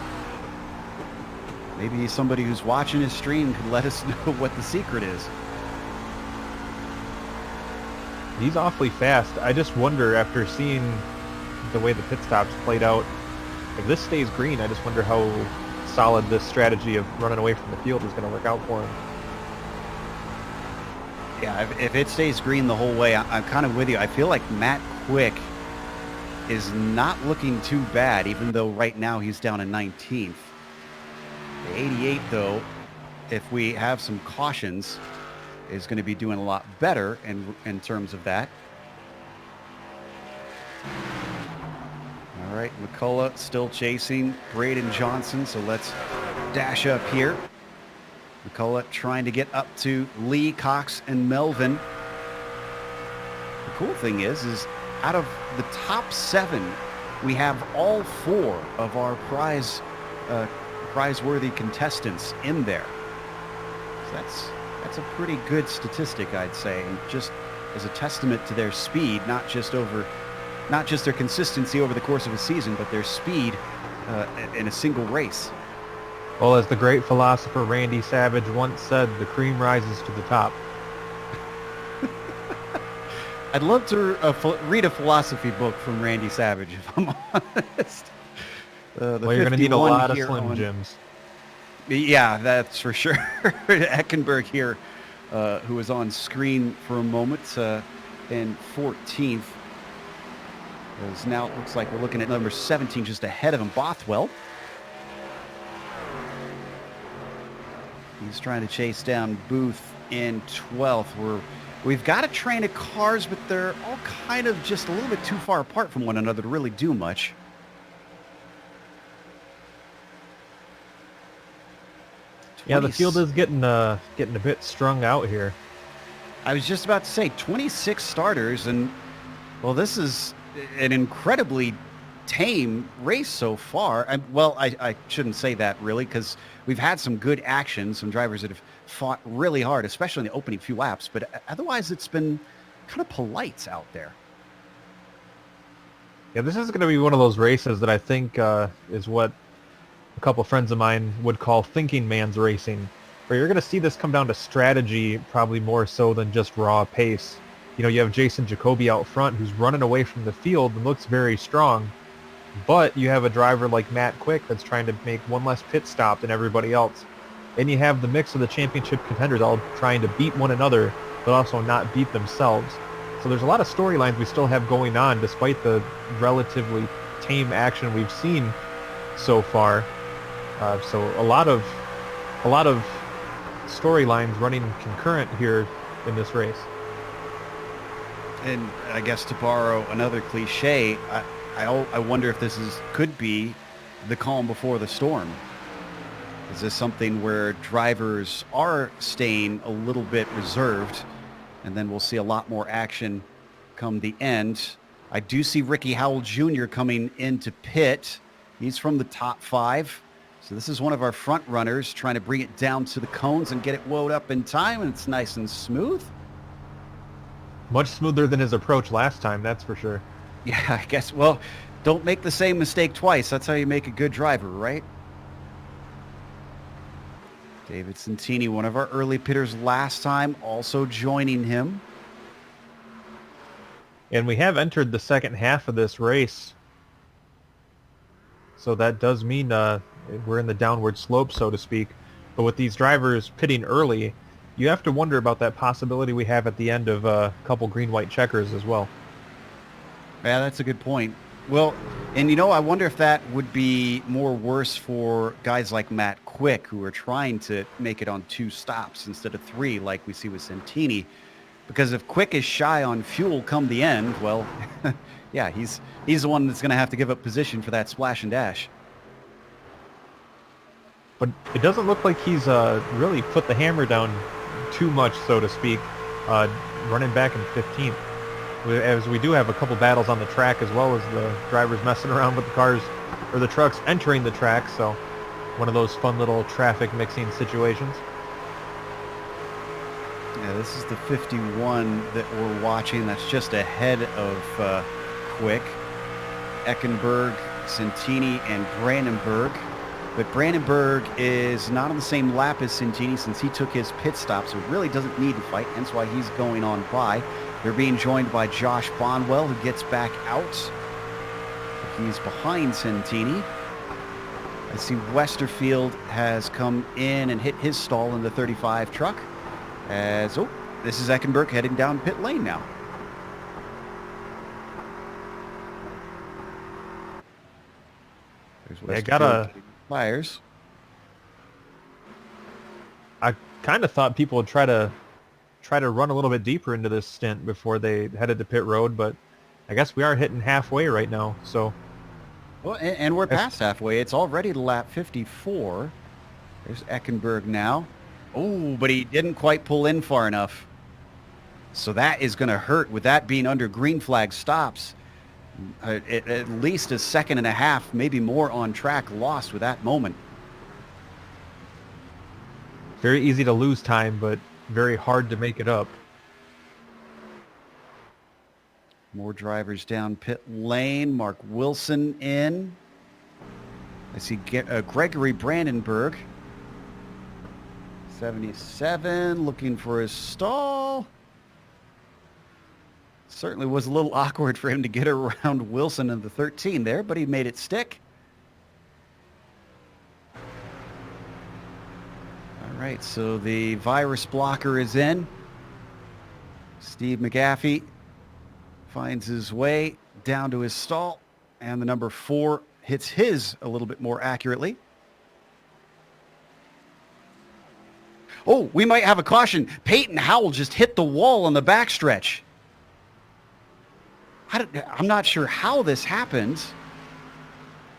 Maybe somebody who's watching his stream could let us know what the secret is. He's awfully fast. I just wonder, after seeing the way the pit stops played out, if this stays green, I just wonder how solid this strategy of running away from the field is going to work out for him. Yeah, if it stays green the whole way, I'm kind of with you. I feel like Matt Quick is not looking too bad, even though right now he's down in 19th. The 88, though, if we have some cautions, is going to be doing a lot better in terms of that. All right, McCullough still chasing Braden Johnson, so let's dash up here. McCullough trying to get up to Lee, Cox, and Melvin. The cool thing is out of the top 7, we have all 4 of our prize-worthy contestants in there. So that's a pretty good statistic, I'd say, and just as a testament to their speed, not just their consistency over the course of a season, but their speed in a single race. Well, as the great philosopher Randy Savage once said, the cream rises to the top. I'd love to read a philosophy book from Randy Savage, if I'm honest. Well, you're going to need a lot of Slim Jims. Yeah, that's for sure. Eckenberg here, who was on screen for a moment, in 14th. As now it looks like we're looking at number 17 just ahead of him, Bothwell. He's trying to chase down Booth in 12th. We've got a train of cars, but they're all kind of just a little bit too far apart from one another to really do much. Yeah, the field is getting a bit strung out here. I was just about to say 26 starters, and well, this is an incredibly tame race so far. I shouldn't say that really, because we've had some good action, some drivers that have fought really hard, especially in the opening few laps, but otherwise it's been kind of polite out there. Yeah, this is going to be one of those races that I think is what a couple friends of mine would call thinking man's racing, where you're going to see this come down to strategy probably more so than just raw pace. You know, you have Jason Jacoby out front who's running away from the field and looks very strong, but you have a driver like Matt Quick that's trying to make one less pit stop than everybody else. And you have the mix of the championship contenders all trying to beat one another, but also not beat themselves. So there's a lot of storylines we still have going on despite the relatively tame action we've seen so far. So a lot of storylines running concurrent here in this race. And I guess to borrow another cliche, I wonder if this could be the calm before the storm. Is this something where drivers are staying a little bit reserved, and then we'll see a lot more action come the end? I do see Ricky Howell Jr. coming into pit. He's from the top 5. So this is one of our front runners trying to bring it down to the cones and get it woed up in time, and it's nice and smooth. Much smoother than his approach last time, that's for sure. Yeah, I guess. Well, don't make the same mistake twice. That's how you make a good driver, right? David Santini, one of our early pitters last time, also joining him. And we have entered the second half of this race. So that does mean we're in the downward slope, so to speak. But with these drivers pitting early, you have to wonder about that possibility we have at the end of a couple green-white checkers as well. Yeah, that's a good point. Well, and you know, I wonder if that would be more worse for guys like Matt Quick, who are trying to make it on 2 stops instead of 3, like we see with Santini. Because if Quick is shy on fuel come the end, well, yeah, he's the one that's going to have to give up position for that splash and dash. But it doesn't look like he's really put the hammer down too much, so to speak, running back in 15th. As we do have a couple battles on the track, as well as the drivers messing around with the cars or the trucks entering the track, so one of those fun little traffic mixing situations. Yeah, this is the 51 that we're watching. That's just ahead of Quick, Eckenberg, Santini, and Brandenburg. But Brandenburg is not on the same lap as Santini since he took his pit stop, so really doesn't need to fight, hence why he's going on by. They're being joined by Josh Bonwell, who gets back out. He's behind Santini. I see Westerfield has come in and hit his stall in the 35 truck. This is Eckenberg heading down pit lane now. There's Westerfield fires. I kind of thought people would try to run a little bit deeper into this stint before they headed to pit road, but I guess we are hitting halfway right now. So, well, and we're past halfway. It's already lap 54. There's Eckenberg now. Oh, but he didn't quite pull in far enough. So that is going to hurt with that being under green flag stops. At least a second and a half, maybe more on track lost with that moment. Very easy to lose time, but very hard to make it up. More drivers down pit lane. Mark Wilson in. I see Gregory Brandenburg. 77 looking for his stall. Certainly was a little awkward for him to get around Wilson in the 13 there, but he made it stick. All right, so the virus blocker is in. Steve McGaffey finds his way down to his stall, and the number 4 hits his a little bit more accurately. Oh, we might have a caution. Peyton Howell just hit the wall on the backstretch. I'm not sure how this happens.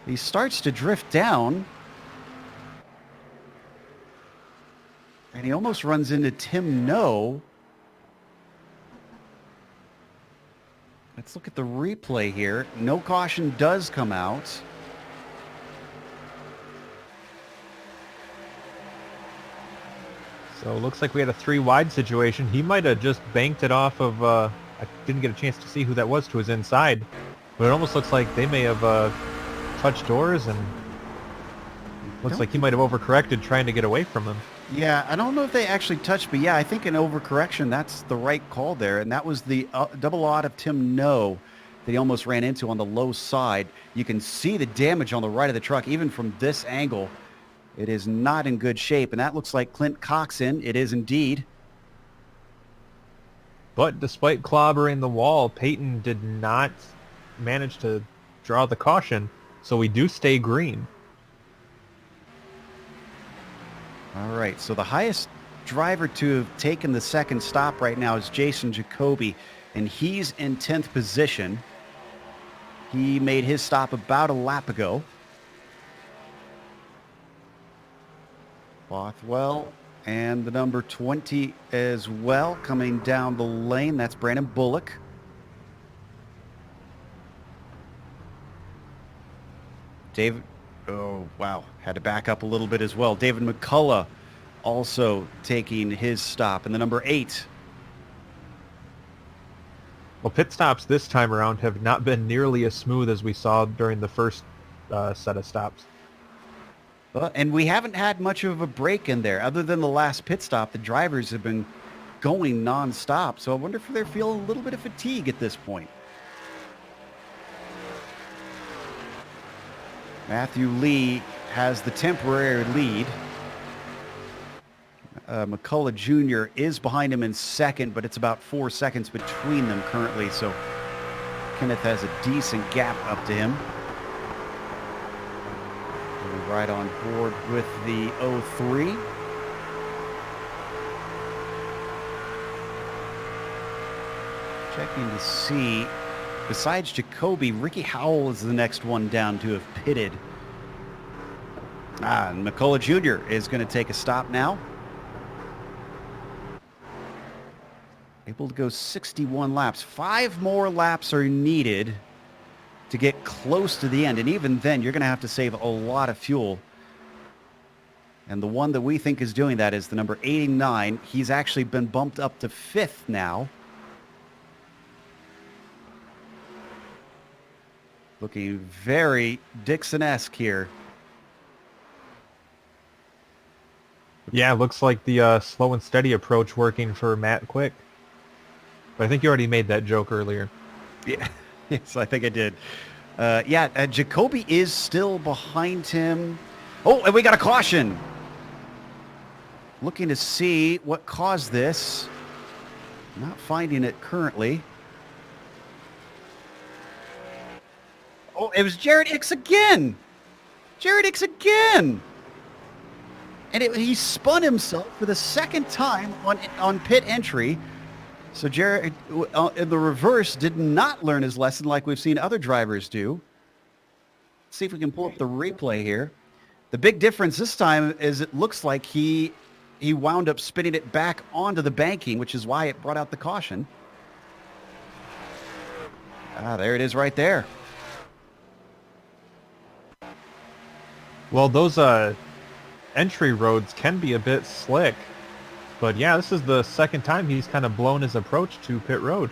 He starts to drift down. And he almost runs into Tim No. Let's look at the replay here. No caution does come out. So it looks like we had a 3 wide situation. He might have just banked it off of, I didn't get a chance to see who that was to his inside, but it almost looks like they may have touched doors, and looks like he might have overcorrected trying to get away from him. Yeah, I don't know if they actually touched, but yeah, I think an overcorrection, that's the right call there. And that was the double odd of Tim No that he almost ran into on the low side. You can see the damage on the right of the truck, even from this angle. It is not in good shape, and that looks like Clint Coxon. It is indeed. But despite clobbering the wall, Peyton did not manage to draw the caution, so we do stay green. All right, so the highest driver to have taken the second stop right now is Jason Jacoby, and he's in 10th position. He made his stop about a lap ago. Bothwell and the number 20 as well coming down the lane. That's Brandon Bullock. David, oh, wow, had to back up a little bit as well. David McCullough also taking his stop, and the number 8. Well, pit stops this time around have not been nearly as smooth as we saw during the first set of stops. And we haven't had much of a break in there. Other than the last pit stop, the drivers have been going nonstop. So I wonder if they're feeling a little bit of fatigue at this point. Matthew Lee has the temporary lead. McCullough Jr. is behind him in second, but it's about 4 seconds between them currently. So Kenneth has a decent gap up to him. Right on board with the 03. Checking to see, besides Jacoby, Ricky Howell is the next one down to have pitted. And McCullough Jr. is going to take a stop now. Able to go 61 laps. 5 more laps are needed to get close to the end, and even then you're going to have to save a lot of fuel. And the one that we think is doing that is the number 89. He's actually been bumped up to 5th now. Looking very Dixon-esque here. Yeah, it looks like the slow and steady approach working for Matt Quick. But I think you already made that joke earlier. Yeah. Yes, I think I did. Jacoby is still behind him. Oh, and we got a caution. Looking to see what caused this. Not finding it currently. Oh, it was Jared Hicks again. Jared Hicks again. And he spun himself for the second time on pit entry. So Jared, in the reverse, did not learn his lesson like we've seen other drivers do. Let's see if we can pull up the replay here. The big difference this time is it looks like he wound up spinning it back onto the banking, which is why it brought out the caution. There it is right there. Well, those entry roads can be a bit slick. But yeah, this is the second time he's kind of blown his approach to pit road.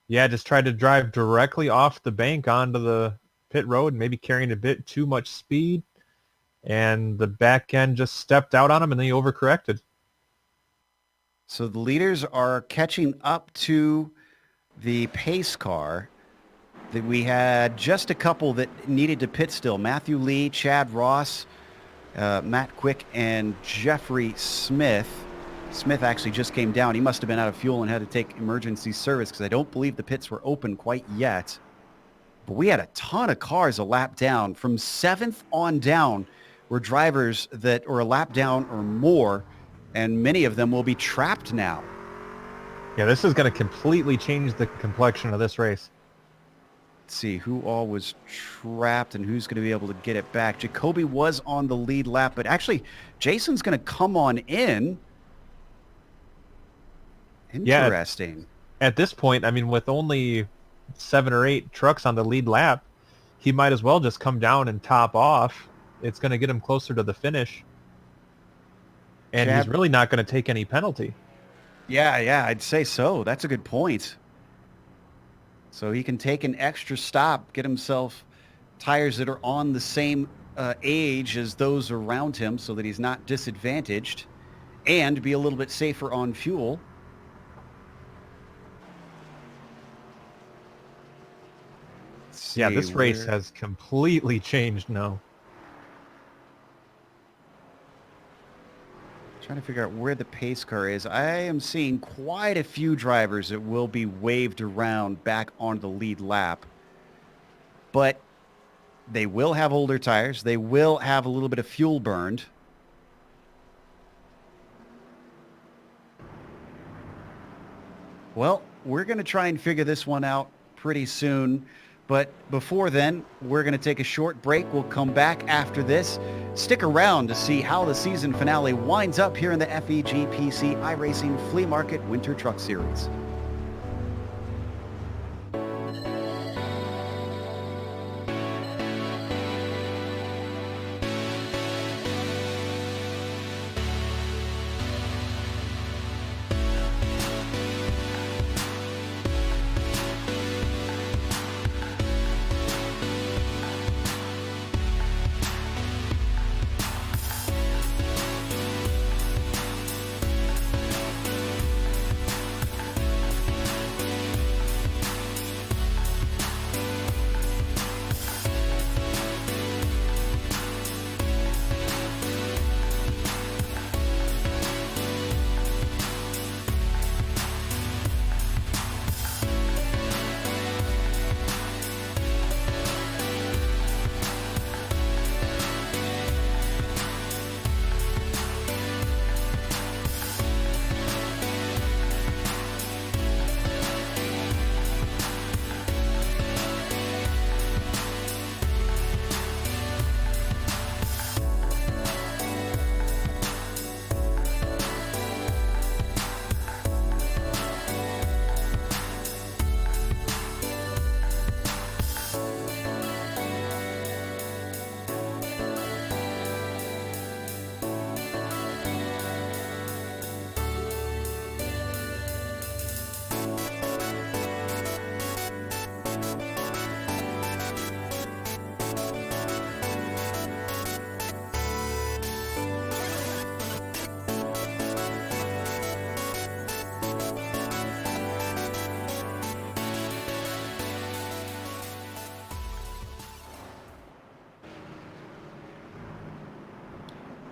Yeah, just tried to drive directly off the bank onto the pit road, maybe carrying a bit too much speed. And the back end just stepped out on him, and then he overcorrected. So the leaders are catching up to the pace car. That we had just a couple that needed to pit still. Matthew Lee, Chad Ross, Matt Quick, and Jeffrey Smith. Smith actually just came down. He must have been out of fuel and had to take emergency service because I don't believe the pits were open quite yet. But we had a ton of cars a lap down. From 7th on down were drivers that are a lap down or more, and many of them will be trapped now. Yeah, this is going to completely change the complexion of this race. Let's see who all was trapped and who's going to be able to get it back. Jacoby was on the lead lap, but actually Jason's going to come on in. Interesting. Yeah, at this point, I mean, with only 7 or 8 trucks on the lead lap, he might as well just come down and top off. It's going to get him closer to the finish. And he's really not going to take any penalty. Yeah, I'd say so. That's a good point. So he can take an extra stop, get himself tires that are on the same age as those around him so that he's not disadvantaged, and be a little bit safer on fuel. Yeah, this race has completely changed now. Trying to figure out where the pace car is. I am seeing quite a few drivers that will be waved around back on the lead lap. But they will have older tires. They will have a little bit of fuel burned. Well, we're going to try and figure this one out pretty soon. But before then, we're going to take a short break. We'll come back after this. Stick around to see how the season finale winds up here in the FEG PC iRacing Flea Market Winter Truck Series.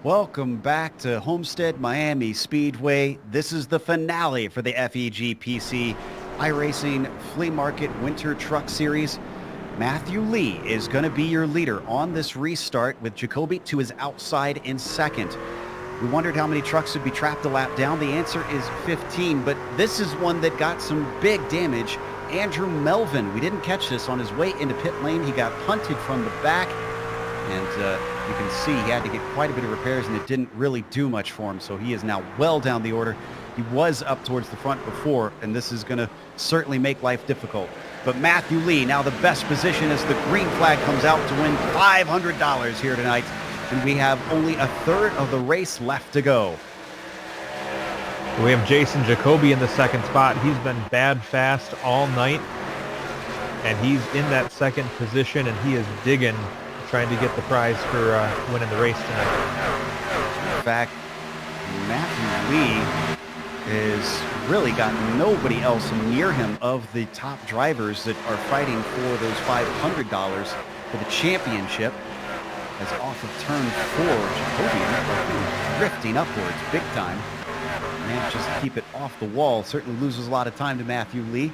Welcome back to Homestead-Miami Speedway. This is the finale for the FEG PC iRacing Flea Market Winter Truck Series. Matthew Lee is going to be your leader on this restart with Jacoby to his outside in second. We wondered how many trucks would be trapped a lap down. The answer is 15, but this is one that got some big damage. Andrew Melvin, we didn't catch this on his way into pit lane. He got punted from the back, and you can see he had to get quite a bit of repairs, and it didn't really do much for him, so he is now well down the order. He was up towards the front before, and this is going to certainly make life difficult. But Matthew Lee, now the best position as the green flag comes out to win $500 here tonight, and we have only a third of the race left to go. We have Jason Jacoby in the second spot. He's been bad fast all night, and he's in that second position, and he is digging, trying to get the prize for winning the race tonight. In fact, Matthew Lee has really got nobody else near him of the top drivers that are fighting for those $500 for the championship. As off of turn 4, Jacoby drifting upwards big time. Manages to keep it off the wall. Certainly loses a lot of time to Matthew Lee.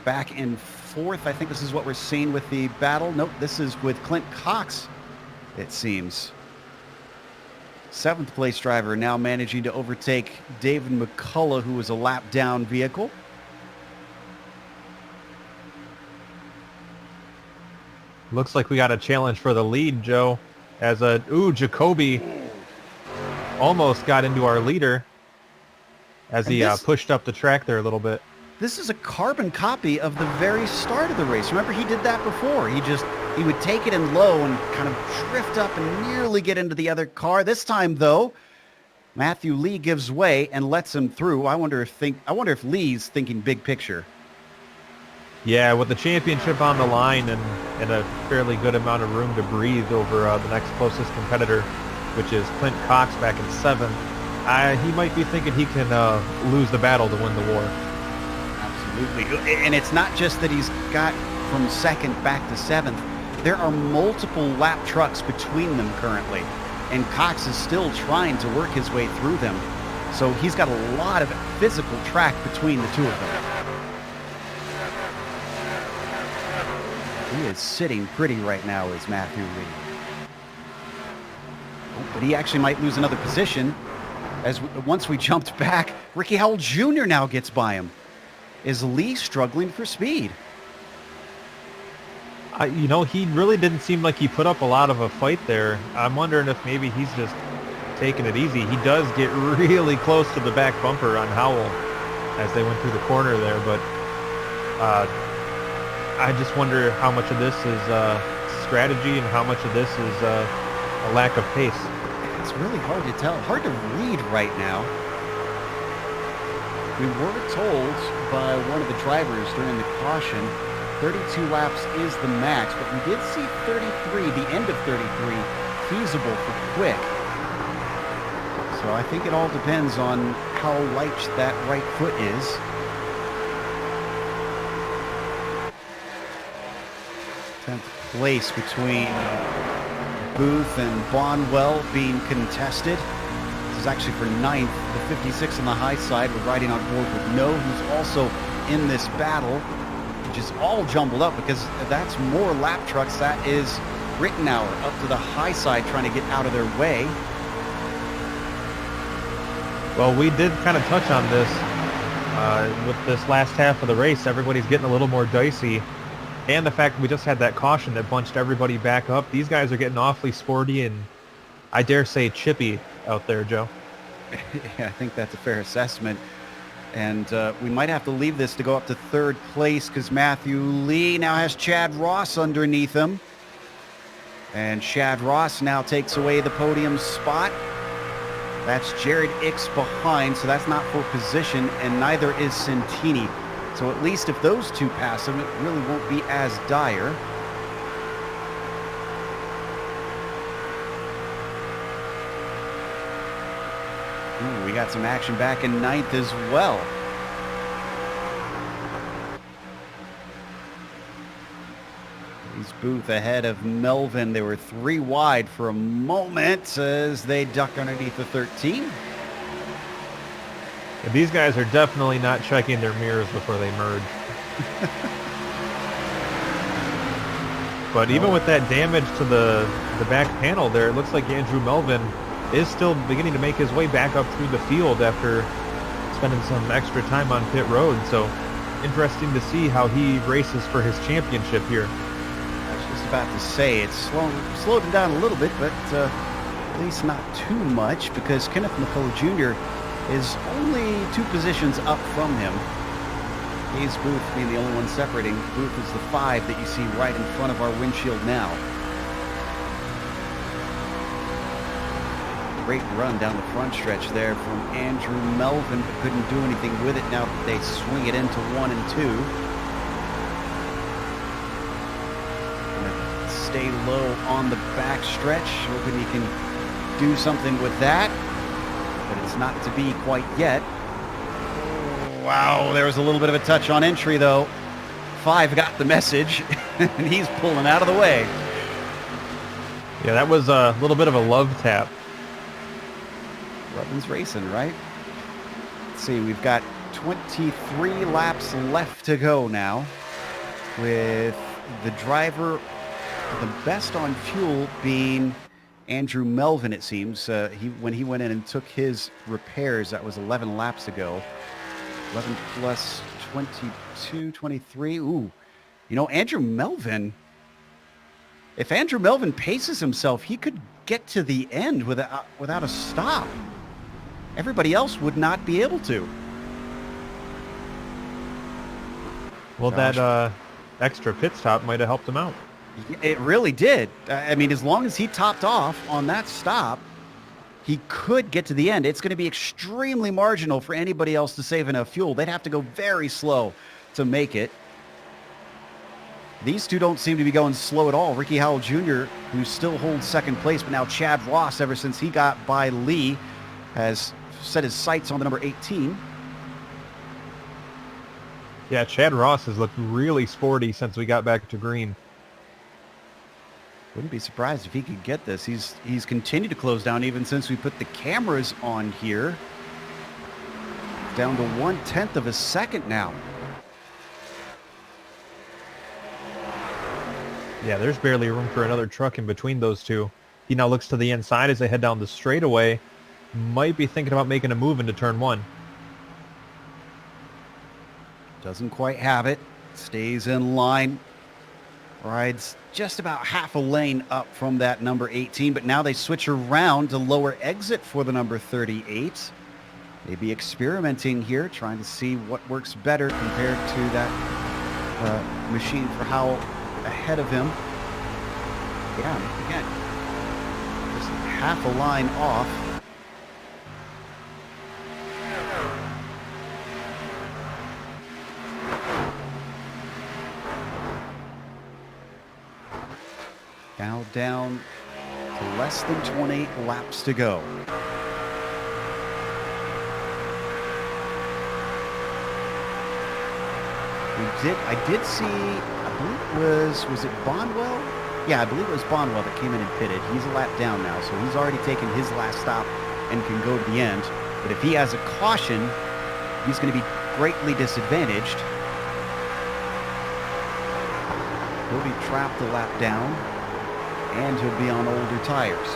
Back in fourth. I think this is what we're seeing with the battle. Nope, this is with Clint Cox, it seems. Seventh place driver now managing to overtake David McCullough, who was a lap down vehicle. Looks like we got a challenge for the lead, Joe. As Jacoby almost got into our leader as he pushed up the track there a little bit. This is a carbon copy of the very start of the race. Remember, he did that before. He would take it in low and kind of drift up and nearly get into the other car. This time, though, Matthew Lee gives way and lets him through. I wonder if Lee's thinking big picture. Yeah, with the championship on the line and a fairly good amount of room to breathe over the next closest competitor, which is Clint Cox back in seventh, he might be thinking he can lose the battle to win the war. Absolutely. And it's not just that he's got from second back to seventh. There are multiple lap trucks between them currently, and Cox is still trying to work his way through them. So he's got a lot of physical track between the two of them. He is sitting pretty right now as Matthew Lee. Oh, but he actually might lose another position as once we jumped back, Ricky Howell Jr. now gets by him. Is Lee struggling for speed? He really didn't seem like he put up a lot of a fight there. I'm wondering if maybe he's just taking it easy. He does get really close to the back bumper on Howell as they went through the corner there, but I just wonder how much of this is strategy and how much of this is a lack of pace. It's really hard to tell, hard to read right now. We were told by one of the drivers during the caution 32 laps is the max, but we did see 33, the end of 33, feasible for quick. So I think it all depends on how light that right foot is. Tenth place between Booth and Bonwell being contested. This is actually for ninth. The 56 on the high side. We're riding on board with No, who's also in this battle, which is all jumbled up because that's more lap trucks. That is Rittenauer up to the high side trying to get out of their way. Well, we did kind of touch on this with this last half of the race. Everybody's getting a little more dicey. And the fact we just had that caution that bunched everybody back up. These guys are getting awfully sporty and, I dare say, chippy out there, Joe. Yeah, I think that's a fair assessment. And we might have to leave this to go up to third place because Matthew Lee now has Chad Ross underneath him. And Chad Ross now takes away the podium spot. That's Jared Ix behind, so that's not for position, and neither is Santini. So at least if those two pass him, it really won't be as dire. Ooh, we got some action back in ninth as well. He's Booth ahead of Melvin. They were 3 wide for a moment as they duck underneath the 13. And these guys are definitely not checking their mirrors before they merge. But even with that damage to the back panel there, it looks like Andrew Melvin is still beginning to make his way back up through the field after spending some extra time on pit road. So interesting to see how he races for his championship here. I was just about to say it's slowed him down a little bit, but at least not too much because Kenneth McCullough Jr. is only 2 positions up from him. Hayes Booth being the only one separating. Booth is the 5 that you see right in front of our windshield now. Great run down the front stretch there from Andrew Melvin, but couldn't do anything with it now that they swing it into 1 and 2. Gonna stay low on the back stretch, hoping he can do something with that. But it's not to be quite yet. Wow, there was a little bit of a touch on entry, though. 5 got the message, and he's pulling out of the way. Yeah, that was a little bit of a love tap. Levin's racing, right? see, we've got 23 laps left to go now, with the driver the best on fuel being Andrew Melvin, it seems. When he went in and took his repairs, that was 11 laps ago. 11 plus 22, 23. Ooh, you know, Andrew Melvin, if Andrew Melvin paces himself, he could get to the end without a stop. Everybody else would not be able to. Well, that extra pit stop might have helped him out. It really did. I mean, as long as he topped off on that stop, he could get to the end. It's going to be extremely marginal for anybody else to save enough fuel. They'd have to go very slow to make it. These two don't seem to be going slow at all. Ricky Howell Jr., who still holds second place, but now Chad Ross, ever since he got by Lee, has set his sights on the number 18. Yeah, Chad Ross has looked really sporty since we got back to green. Wouldn't be surprised if he could get this. He's continued to close down even since we put the cameras on here. Down to 1/10 of a second now. Yeah, there's barely room for another truck in between those two. He now looks to the inside as they head down the straightaway. Might be thinking about making a move into turn one. Doesn't quite have it. Stays in line. Rides just about half a lane up from that number 18, but now they switch around to lower exit for the number 38. Maybe experimenting here, trying to see what works better compared to that machine for Howell ahead of him. Yeah, again, just half a line off. Now down to less than 20 laps to go. I did see, I believe it was it Bonwell? Yeah, I believe it was Bonwell that came in and pitted. He's a lap down now, so he's already taken his last stop and can go to the end. But if he has a caution, he's going to be greatly disadvantaged. He'll be trapped a lap down, and he'll be on older tires.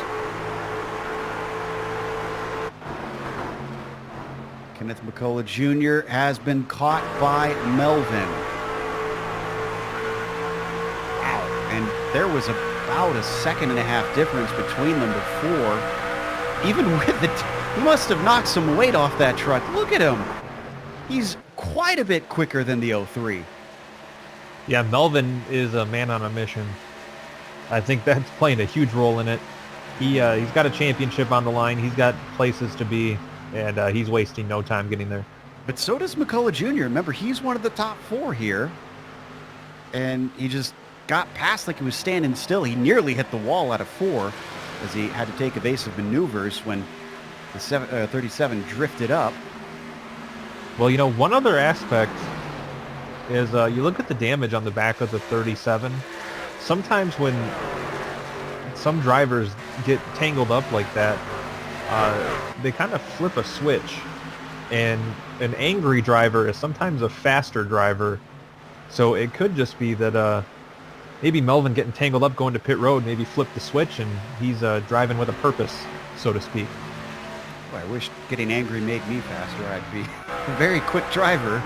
Kenneth McCullough Jr. has been caught by Melvin. Wow. And there was about a second and a half difference between them before. Even with it, he must have knocked some weight off that truck. Look at him. He's quite a bit quicker than the 03. Yeah, Melvin is a man on a mission. I think that's playing a huge role in it. He's got a championship on the line. He's got places to be, and he's wasting no time getting there. But so does McCullough Jr. Remember, he's one of the top four here, and he just got past like he was standing still. He nearly hit the wall out of four as he had to take evasive maneuvers when the 37 drifted up. Well, you know, one other aspect is you look at the damage on the back of the 37. Sometimes when some drivers get tangled up like that, they kind of flip a switch, and an angry driver is sometimes a faster driver. So it could just be that maybe Melvin getting tangled up going to pit road, maybe flip the switch and he's driving with a purpose, so to speak. Boy, I wish getting angry made me faster. I'd be a very quick driver.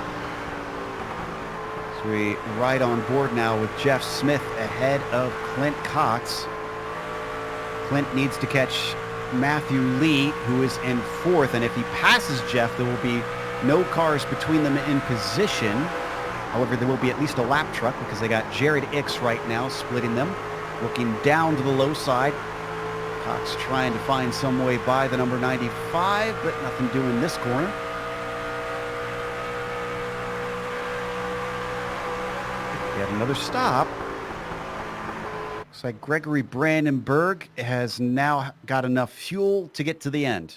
So we ride on board now with Jeff Smith ahead of Clint Cox. Clint needs to catch Matthew Lee, who is in fourth, and if he passes Jeff, there will be no cars between them in position. However, there will be at least a lap truck because they got Jared Ix right now splitting them, looking down to the low side. Cox trying to find some way by the number 95, but nothing doing this corner. Yet another stop. Looks like Gregory Brandenburg has now got enough fuel to get to the end.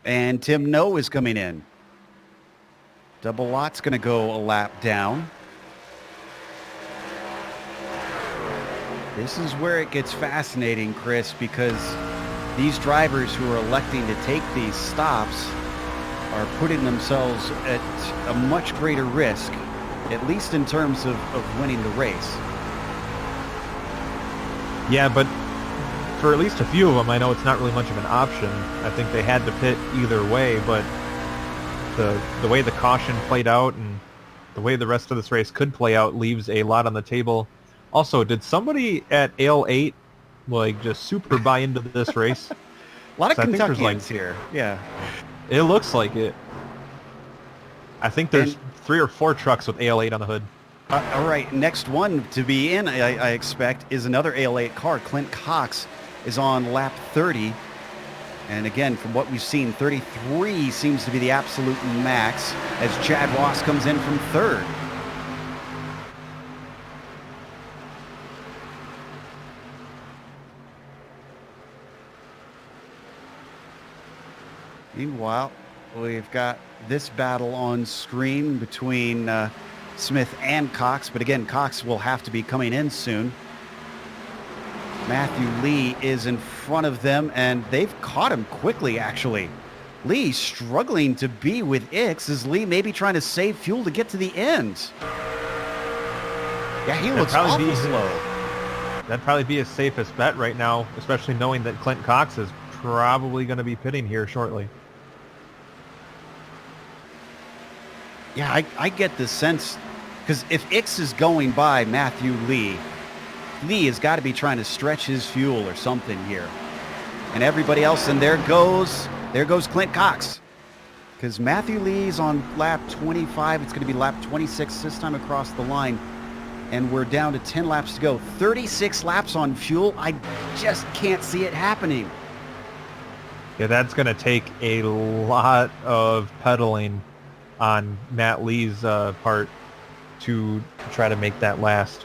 And Tim No is coming in. Double Lott's going to go a lap down. This is where it gets fascinating, Chris, because these drivers who are electing to take these stops are putting themselves at a much greater risk, at least in terms of winning the race. Yeah, but for at least a few of them, I know it's not really much of an option. I think they had to pit either way, but the way the caution played out and the way the rest of this race could play out leaves a lot on the table. Also, did somebody at AL8 like just super buy into this race? A lot of Kentuckians here. Yeah. It looks like it. I think there's 3 or 4 trucks with AL8 on the hood. All right, next one to be in, I expect, is another AL8 car. Clint Cox is on lap 30. And again, from what we've seen, 33 seems to be the absolute max as Chad Ross comes in from third. Meanwhile, we've got this battle on screen between Smith and Cox, but again, Cox will have to be coming in soon. Matthew Lee is in front of them, and they've caught him quickly, actually. Lee struggling to be with Ix as Lee maybe trying to save fuel to get to the end. Yeah, he looks awful slow. That'd probably be his safest bet right now, especially knowing that Clint Cox is probably going to be pitting here shortly. Yeah, I get the sense, because if Ix is going by Matthew Lee, Lee has got to be trying to stretch his fuel or something here. And everybody else, and there goes Clint Cox. Because Matthew Lee's on lap 25. It's going to be lap 26 this time across the line. And we're down to 10 laps to go. 36 laps on fuel. I just can't see it happening. Yeah, that's going to take a lot of pedaling on Matt Lee's part to try to make that last.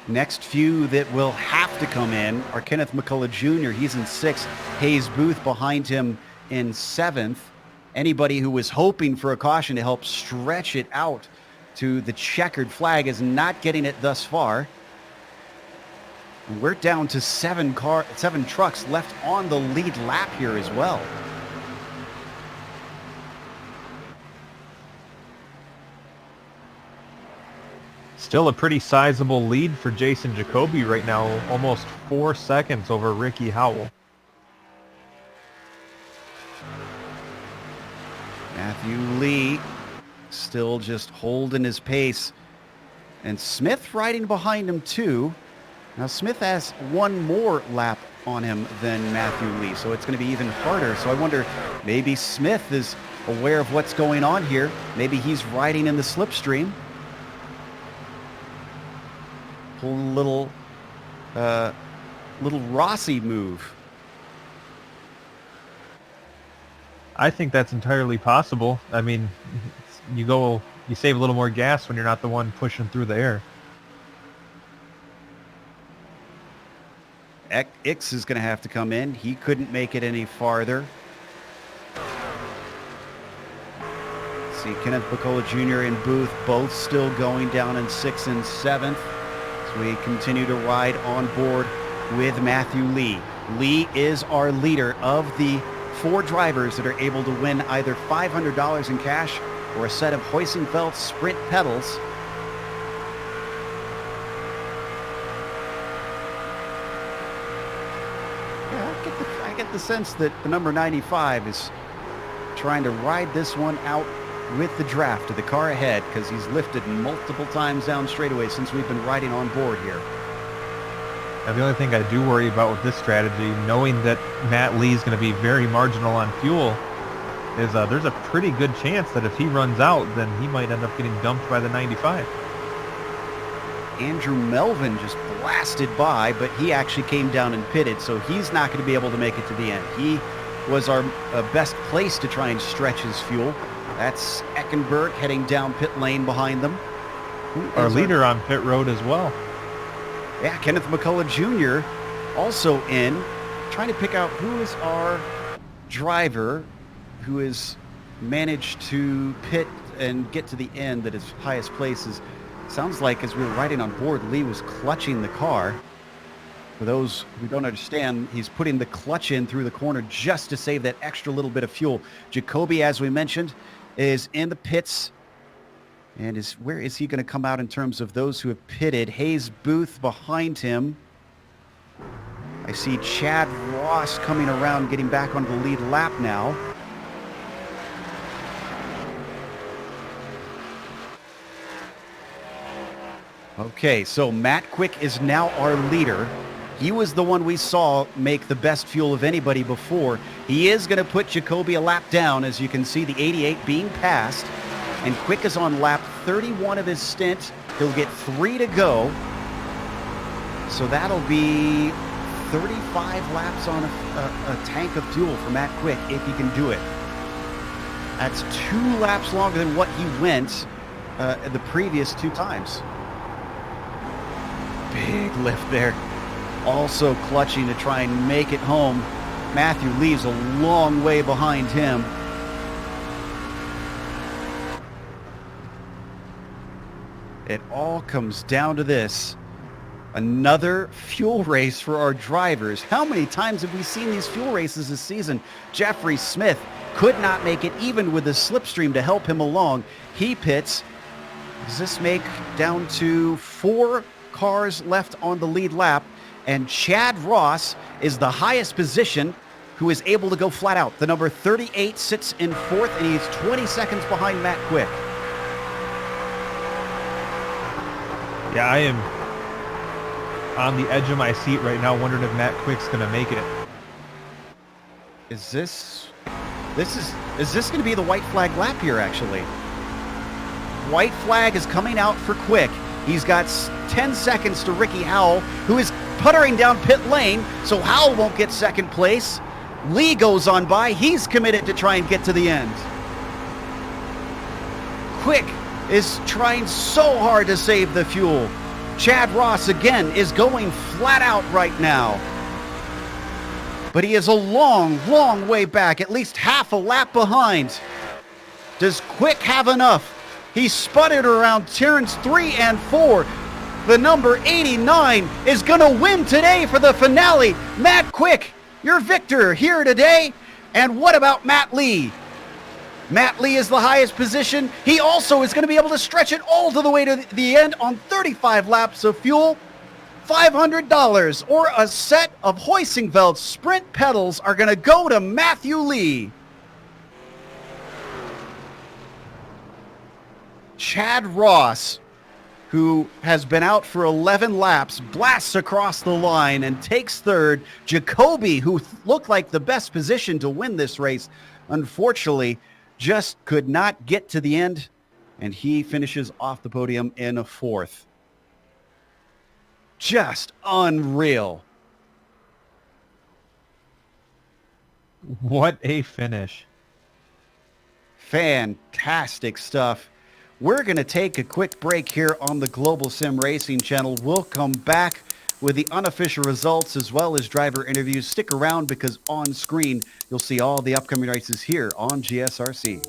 Next few that will have to come in are Kenneth McCullough Jr. He's in 6th. Hayes Booth behind him in 7th. Anybody who was hoping for a caution to help stretch it out to the checkered flag is not getting it thus far. And we're down to 7 trucks left on the lead lap here as well. Still a pretty sizable lead for Jason Jacoby right now, almost 4 seconds over Ricky Howell. Matthew Lee still just holding his pace. And Smith riding behind him too. Now Smith has 1 more lap on him than Matthew Lee, so it's going to be even harder. So I wonder, maybe Smith is aware of what's going on here. Maybe he's riding in the slipstream. Pull a little Rossi move. I think that's entirely possible. I mean, you save a little more gas when you're not the one pushing through the air. Ix is going to have to come in. He couldn't make it any farther. See, Kenneth McCullough Jr. and Booth both still going down in 6th and 7th. As we continue to ride on board with Matthew Lee. Lee is our leader of the 4 drivers that are able to win either $500 in cash or a set of Heusinkveld sprint pedals. Yeah, I get the sense that the number 95 is trying to ride this one out with the draft of the car ahead, because he's lifted multiple times down straightaway since we've been riding on board here. Now, the only thing I do worry about with this strategy, knowing that Matt Lee's going to be very marginal on fuel, is there's a pretty good chance that if he runs out, then he might end up getting dumped by the 95. Andrew Melvin just blasted by, but he actually came down and pitted, so he's not going to be able to make it to the end. He was our best place to try and stretch his fuel. That's Eckenberg heading down pit lane behind them. Our leader on pit road as well. Yeah, Kenneth McCullough Jr. also in, trying to pick out who is our driver who has managed to pit and get to the end at his highest places. Sounds like as we were riding on board, Lee was clutching the car. For those who don't understand, he's putting the clutch in through the corner just to save that extra little bit of fuel. Jacoby, as we mentioned, is in the pits. And where is he going to come out in terms of those who have pitted? Hayes Booth behind him. I see Chad Ross coming around, getting back onto the lead lap now. Okay, so Matt Quick is now our leader. He was the one we saw make the best fuel of anybody before. He is going to put Jacoby a lap down, as you can see the 88 being passed. And Quick is on lap 31 of his stint. He'll get 3 to go. So that'll be 35 laps on a tank of fuel for Matt Quick, if he can do it. That's 2 laps longer than what he went the previous 2 times. Big lift there. Also clutching to try and make it home. Matthew Lee's a long way behind him. It all comes down to this. Another fuel race for our drivers. How many times have we seen these fuel races this season? Jeffrey Smith could not make it even with the slipstream to help him along. He pits. Does this make down to 4 cars left on the lead lap? And Chad Ross is the highest position who is able to go flat out. The number 38 sits in 4th, and he's 20 seconds behind Matt Quick. Yeah, I am on the edge of my seat right now, wondering if Matt Quick's going to make it. Is this going to be the white flag lap here, actually? White flag is coming out for Quick. He's got 10 seconds to Ricky Howell, who is puttering down pit lane, so Howell won't get second place. Lee goes on by. He's committed to try and get to the end. Quick is trying so hard to save the fuel. Chad Ross, again, is going flat out right now. But he is a long, long way back, at least half a lap behind. Does Quick have enough? He sputtered around turns 3 and 4. The number 89 is going to win today for the finale. Matt Quick, your victor here today. And what about Matt Lee? Matt Lee is the highest position. He also is going to be able to stretch it all to the way to the end on 35 laps of fuel. $500 or a set of Hoisingveld Sprint pedals are going to go to Matthew Lee. Chad Ross, who has been out for 11 laps, blasts across the line and takes 3rd. Jacoby, who looked like the best position to win this race, unfortunately just could not get to the end, and he finishes off the podium in a 4th. Just unreal. What a finish. Fantastic stuff. We're going to take a quick break here on the Global Sim Racing channel. We'll come back with the unofficial results as well as driver interviews. Stick around because on screen you'll see all the upcoming races here on GSRC.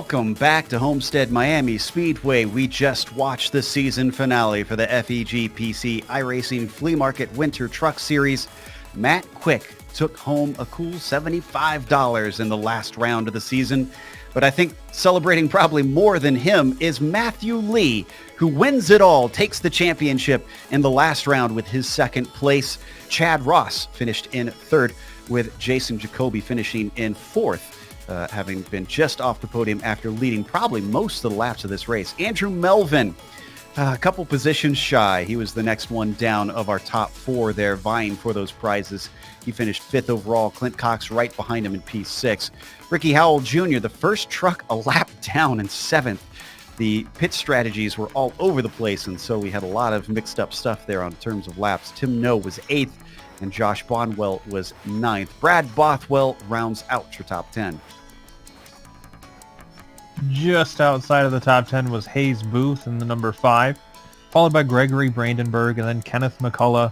welcome back to Homestead-Miami Speedway. We just watched the season finale for the FEG PC iRacing Flea Market Winter Truck Series. Matt Quick took home a cool $75 in the last round of the season. But I think celebrating probably more than him is Matthew Lee, who wins it all, takes the championship in the last round with his second place. Chad Ross finished in third, with Jason Jacoby finishing in fourth. Having been just off the podium after leading probably most of the laps of this race. Andrew Melvin, a couple positions shy. He was the next one down of our top four there, vying for those prizes. He finished fifth overall. Clint Cox right behind him in P6. Ricky Howell Jr., the first truck a lap down in seventh. The pit strategies were all over the place, and so we had a lot of mixed up stuff there on terms of laps. Tim No was eighth, and Josh Bonwell was ninth. Brad Bothwell rounds out your top 10. Just outside of the top 10 was Hayes Booth in the number 5, followed by Gregory Brandenburg and then Kenneth McCullough,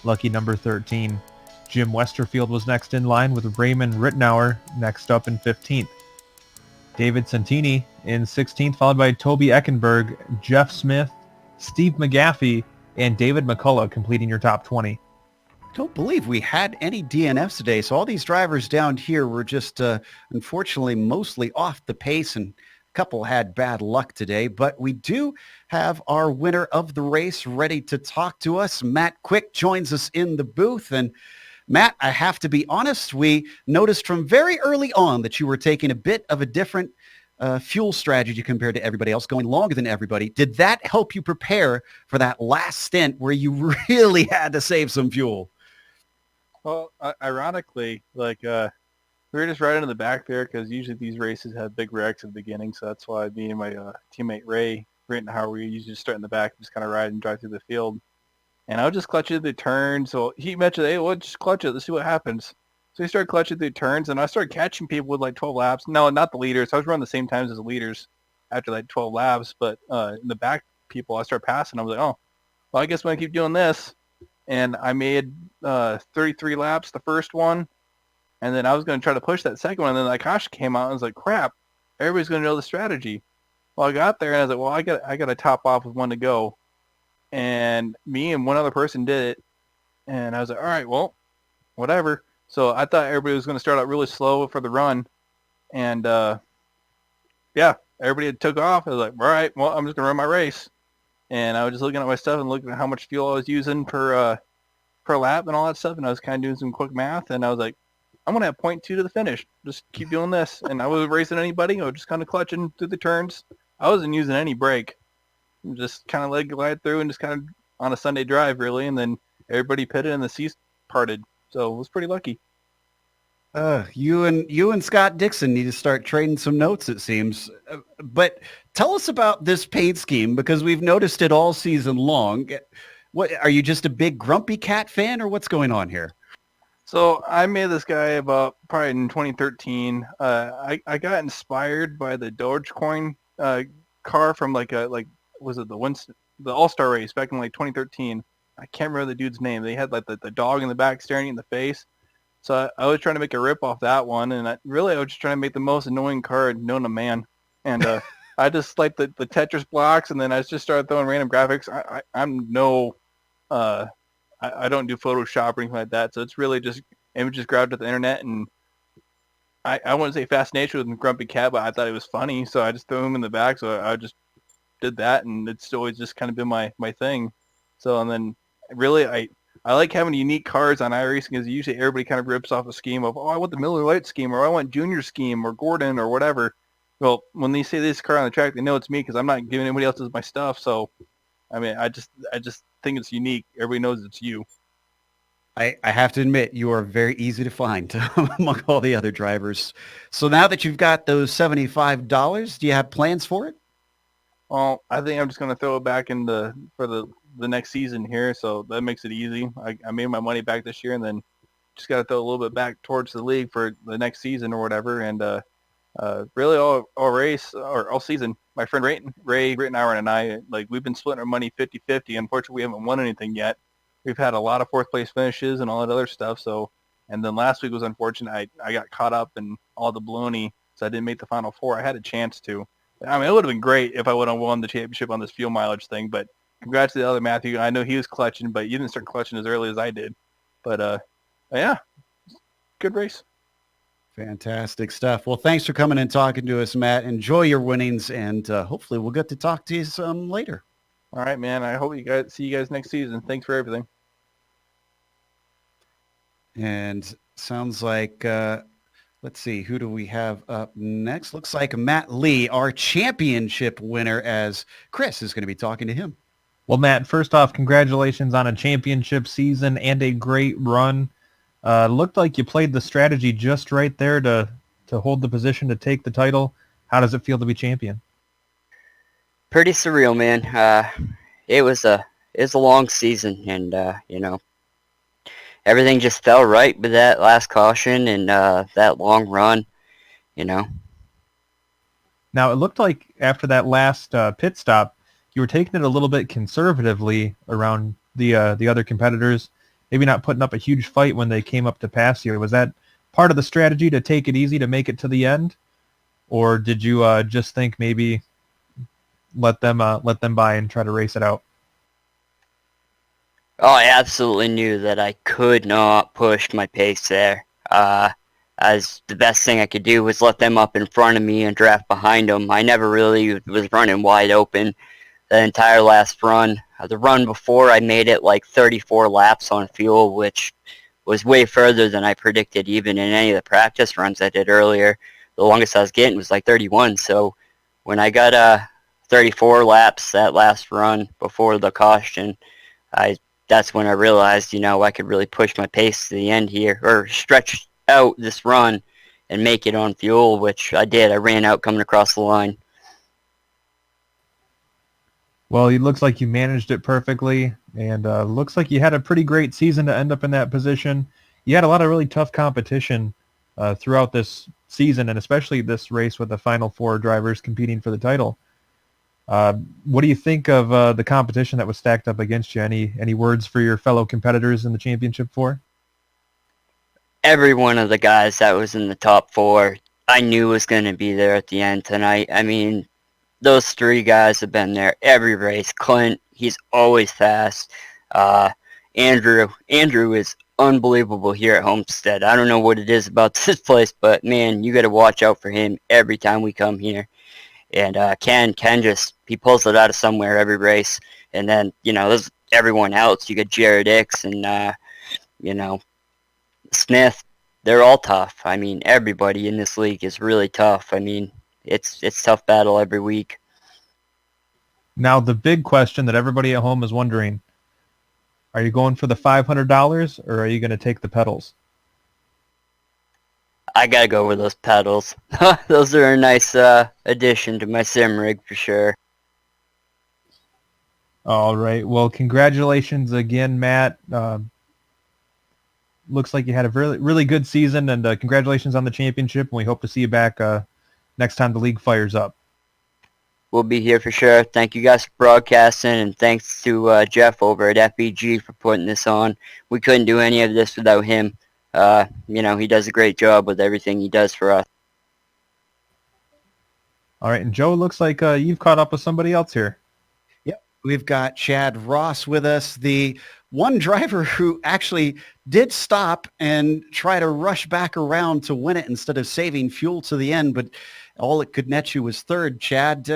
lucky number 13. Jim Westerfield was next in line with Raymond Rittenauer next up in 15th. David Santini in 16th, followed by Toby Eckenberg, Jeff Smith, Steve McGaffey, and David McCullough completing your top 20. Don't believe we had any DNFs today, so all these drivers down here were just unfortunately mostly off the pace, and a couple had bad luck today. But we do have our winner of the race ready to talk to us. Matt Quick joins us in the booth. And Matt, I have to be honest, we noticed from very early on that you were taking a bit of a different fuel strategy compared to everybody else, going longer than everybody. Did that help you prepare for that last stint where you really had to save some fuel? Well, ironically, we were just right in the back there because usually these races have big wrecks at the beginning, so that's why me and my teammate Ray Rittenauer, we usually just start in the back and just kind of ride and drive through the field. And I would just clutch it the turn. So he mentioned, hey, well, just clutch it. Let's see what happens. So he started clutching through turns, and I started catching people with like 12 laps. No, not the leaders. I was running the same times as the leaders after like 12 laps, but in the back people, I started passing. I was like, oh, well, I guess I'm going to keep doing this. And I made 33 laps the first one, and then I was going to try to push that second one, and then like Akash came out and I was like, crap, everybody's going to know the strategy. Well, I got there and I was like, well, I got to top off with one to go, and me and one other person did it, and I was like, all right, well, whatever. So I thought everybody was going to start out really slow for the run, and yeah, everybody had took off. I was like, all right, well, I'm just going to run my race. And I was just looking at my stuff and looking at how much fuel I was using per lap and all that stuff. And I was kind of doing some quick math. And I was like, I'm going to have 0.2 to the finish. Just keep doing this. And I wasn't racing anybody. I was just kind of clutching through the turns. I wasn't using any brake. Just kind of let it glide through and just kind of on a Sunday drive, really. And then everybody pitted and the seats parted. So it was pretty lucky. You and Scott Dixon need to start trading some notes, it seems. But tell us about this paint scheme, because we've noticed it all season long. What are you, just a big Grumpy Cat fan, or what's going on here? So I made this guy about probably in 2013. I got inspired by the Dogecoin car from was it the All-Star race back in like 2013. I can't remember the dude's name. They had like the dog in the back staring you in the face. So I was trying to make a rip off that one, and I was just trying to make the most annoying card known to man. And I just like the Tetris blocks, and then I just started throwing random graphics. I don't do Photoshop or anything like that, so it's really just images grabbed at the internet, and I wouldn't say fascination with Grumpy Cat, but I thought it was funny, so I just threw him in the back, so I just did that, and it's always just kind of been my thing. So, and then really I like having unique cars on iRacing, because usually everybody kind of rips off a scheme of, oh, I want the Miller Lite scheme, or I want Junior scheme, or Gordon, or whatever. Well, when they say this car on the track, they know it's me, because I'm not giving anybody else my stuff. So, I mean, I just think it's unique. Everybody knows it's you. I have to admit, you are very easy to find among all the other drivers. So now that you've got those $75, do you have plans for it? Well, I think I'm just going to throw it back for the next season here, so that makes it easy. I made my money back this year, and then just got to throw a little bit back towards the league for the next season or whatever. And really all race or all season, my friend Ray Rittenauer and I, we've been splitting our money 50-50. Unfortunately, we haven't won anything yet. We've had a lot of fourth place finishes and all that other stuff. So, and then last week was unfortunate. I got caught up in all the baloney. so I didn't make the Final Four. I had a chance to. I mean, it would have been great if I would have won the championship on this fuel mileage thing, but congrats to the other Matthew. I know he was clutching, but you didn't start clutching as early as I did. But, yeah, good race. Fantastic stuff. Well, thanks for coming and talking to us, Matt. Enjoy your winnings, and hopefully we'll get to talk to you some later. All right, man. I hope see you guys next season. Thanks for everything. And sounds like, let's see, who do we have up next? Looks like Matt Lee, our championship winner, as Chris is going to be talking to him. Well, Matt, first off, congratulations on a championship season and a great run. Looked like you played the strategy just right there to hold the position to take the title. How does it feel to be champion? Pretty surreal, man. It was a long season, and everything just fell right with that last caution and that long run. Now, it looked like after that last pit stop, you were taking it a little bit conservatively around the other competitors, maybe not putting up a huge fight when they came up to pass you. Was that part of the strategy to take it easy to make it to the end? Or did you just think maybe let them by and try to race it out? Oh, I absolutely knew that I could not push my pace there. As the best thing I could do was let them up in front of me and draft behind them. I never really was running wide open the entire last run. The run before, I made it like 34 laps on fuel, which was way further than I predicted even in any of the practice runs I did earlier. The longest I was getting was like 31. So when I got 34 laps that last run before the caution, that's when I realized, I could really push my pace to the end here, or stretch out this run and make it on fuel, which I did. I ran out coming across the line. Well, it looks like you managed it perfectly, and looks like you had a pretty great season to end up in that position. You had a lot of really tough competition throughout this season, and especially this race with the Final Four drivers competing for the title. What do you think of the competition that was stacked up against you? Any words for your fellow competitors in the championship four? Every one of the guys that was in the top four, I knew was going to be there at the end tonight. I mean, those three guys have been there every race. Clint, he's always fast. Andrew is unbelievable here at Homestead. I don't know what it is about this place, but man, you got to watch out for him every time we come here. And Ken just, he pulls it out of somewhere every race. And then, there's everyone else. You got Jared X and, Smith. They're all tough. I mean, everybody in this league is really tough. I mean, it's tough battle every week. Now, the big question that everybody at home is wondering, are you going for the $500 or are you going to take the pedals? I got to go with those pedals. Those are a nice addition to my sim rig for sure. All right. Well, congratulations again, Matt. Looks like you had a really, really good season, and congratulations on the championship, and we hope to see you back next time the league fires up. We'll be here for sure. Thank you guys for broadcasting, and thanks to Jeff over at FEG for putting this on. We couldn't do any of this without him. He does a great job with everything he does for us. All right, and Joe, looks like you've caught up with somebody else here. Yep, we've got Chad Ross with us, the one driver who actually did stop and try to rush back around to win it instead of saving fuel to the end, but all it could net you was third. Chad,